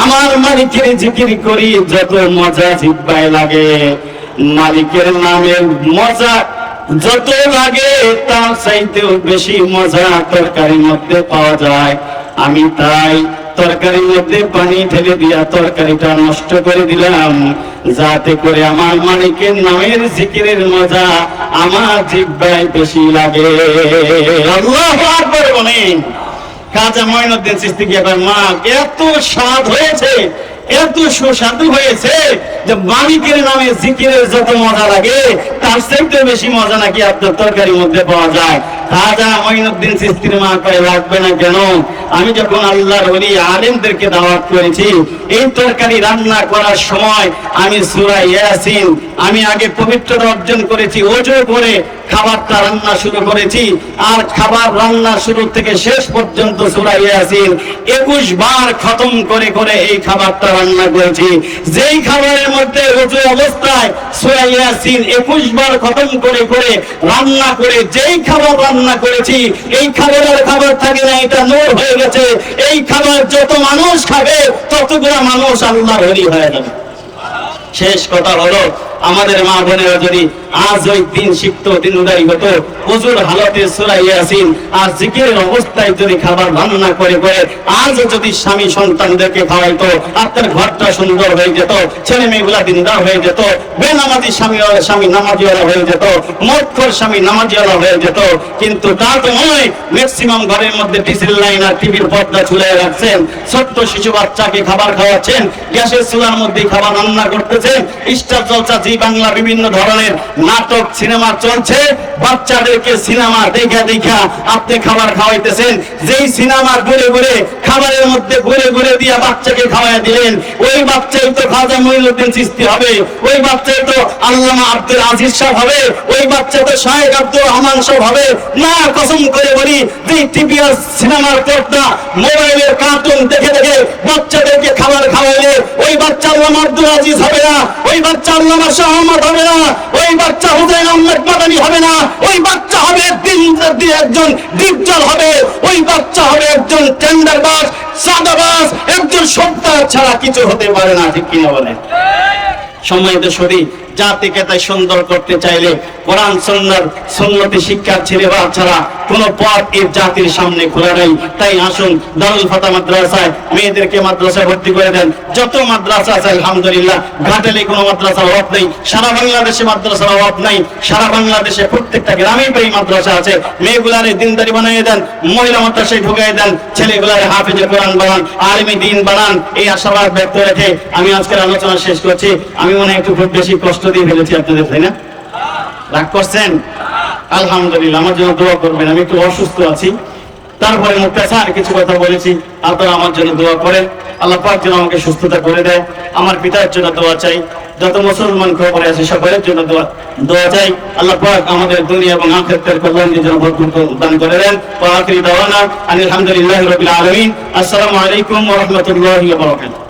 আমার মালিকের জিকির করি, যত মজা জিহ্বায় লাগে, মালিকের নামের মজা যত লাগে তার চাইতেও বেশি মজা তরকারির মধ্যে পাওয়া যায়। আমি তাই তরকারির মধ্যে পানি ঢেলে দিয়া তরকারিটা নষ্ট করে দিলাম, যাতে করে আমার মালিকের নামের জিকিরের মজা আমার জিহ্বায় বেশি লাগে। আল্লাহু আকবার বলেন। খাজা মঈনুদ্দিন চিশতি এবার, মা এত স্বাদ হয়েছে, এত সুস্বাদু হয়েছে যে মালিকের নামে জিকিরের যত মজা লাগে তার চাইতে বেশি মজা নাকি আপনার তরকারির মধ্যে পাওয়া যায়? খাজা মঈনুদ্দিন চিশতির মা কয়, লাগবে না কেন? আমি যখন আল্লাহর ওলি আলেমদেরকে দাওয়াত করেছি, এই তরকারি রান্না করার সময় আমি সূরা ইয়াসিন আমি আগে পবিত্রতা অর্জন করেছি, ওযু করে খাবারটা রান্না শুরু করেছি, আর খাবার রান্না শুরু থেকে শেষ পর্যন্ত সূরা ইয়াসিন 21 বার খতম করে করে এই খাবারটা রান্না করেছি। যেই খাবারের মধ্যে ওযু অবস্থায় সূরা ইয়াসিন 21 বার খতম করে করে রান্না করে যেই খাবার রান্না করেছি, এই খাবারের খাবার থাকে না, এটা নূর হয়ে গেছে। এই খাবার যত মানুষ খাবে ততগুলো মানুষ আল্লাহর ওলি হয়ে যাবে। শেষ কথা হলো, আমাদের মা বোনেরা যদি আজ ওই দিন শিখতো, দিনদারি হতো, ওযুর হালতে সূরা ইয়াসিন আর জিকিরের অবস্থায় যদি খাবার রান্না করে করে আজ যদি স্বামী সন্তানদেরকে খাওয়াইতো, আপনার ঘরটা সুন্দর হয়ে যেত, ছেলে মেয়েগুলা দিনদার হয়ে যেত, বেনামাজি স্বামী নামাজিওয়ালা হয়ে যেত, মদখোর স্বামী নামাজিওয়ালা হয়ে যেত। কিন্তু তা তো নয়। ম্যাক্সিমাম ঘরের মধ্যে ডিসেল লাইন আর টিভির পর্দা ঝুলিয়ে রাখছেন, ছোট্ট শিশু বাচ্চাকে খাবার খাওয়াচ্ছেন, গ্যাসের চুলার মধ্যে খাবার রান্না করতেছেন, স্টার জলসা জি বাংলা বিভিন্ন ধরনের নাটক সিনেমা চলছে, বাচ্চাদেরকে সিনেমা দেখা দেখা আপনি খাবার খাওয়াইতেছেন। যেই সিনেমা ঘুরে ঘুরে খাবারের মধ্যে ঘুরে ঘুরে দিয়া বাচ্চাকে খাওয়াই দিলেন, ওই বাচ্চাই তো খাজা মঈনুদ্দিন চিশতি হবে, ওই বাচ্চাই তো আল্লামা আব্দুল আজিজ সাহেব হবে, ওই বাচ্চা তো শাহেখ আব্দুর রহমান সাহেব হবে না। কসম করে বলি, যে টিভি আর সিনেমার পর্দা মোবাইলের কার্টুন দেখে দেখে বাচ্চাদেরকে খাবার খাওয়াইলে ওই বাচ্চা আল্লামা আব্দুল আজিজ হবে না, ওই বাচ্চা আল্লামা শাহ আহমদ হবে না, ওই বাচ্চা হুসাইন আহমেদ মাদানী হবে না, ওই বাচ্চা হবে একজন ডিপজল হবে, ওই বাচ্চা হবে একজন টেন্ডারবাজ, সাদাবাজ, একজন সন্ত্রাস ছাড়া কিছু হতে পারে না। ঠিক কিনা বলেন? সম্মানিত শরী, জাতিকে তাই সুন্দর করতে চাইলে কোরআন সুন্নতি শিক্ষার ছেলে বা ছাড়া কোনো পথ এই জাতির সামনে খোলা নেই। তাই আসুন দারুল ফাতা মাদ্রাসায় মেয়েদেরকে মাদ্রাসায় ভর্তি করে দেন। যত মাদ্রাসা আছে আলহামদুলিল্লাহ, ঘাটালে কোনো মাদ্রাসার অভাব নেই, সারা বাংলাদেশে মাদ্রাসার অভাব নাই, সারা বাংলাদেশে প্রত্যেকটা গ্রামে এই মাদ্রাসা আছে। মেয়েগুলারে দিনদারি বানিয়ে দেন, মহিলা মাদ্রাসায় ঢুকিয়ে দেন, ছেলেগুলারে হাফেজে কোরআন বানান, আলিমে দ্বীন বানান। এই আশাবাদ ব্যক্ত রেখে আমি আজকের আলোচনা শেষ করছি। আমি মনে একটু খুব বেশি কষ্ট দিয়ে ফেলেছি আপনাদের, তাই না? রাগ করছেন? আলহামদুলিল্লাহ, আমার জন্য দোয়া করবেন। আমি একটু অসুস্থ আছি, তারপরে মুক্তাসার কিছু কথা বলেছি, আপনারা আমার জন্য দোয়া করেন। আল্লাহ পাক যেন আমাকে সুস্থতা করে দেয়। আমার পিতার জন্য দোয়া চাই, যত মুসলমান খবরে আছে সকলের জন্য দোয়া চাই। আল্লাহ পাক আমাদের দুনিয়া এবং আখিরাতের কল্যাণের জন্য ভরপুর দান করে দেন। ওয়া আখিরু দাওয়ানা আলহামদুলিল্লাহি রাব্বিল আলামিন। আসসালামু আলাইকুম ওয়া রাহমাতুল্লাহি ওয়া বারাকাতুহু।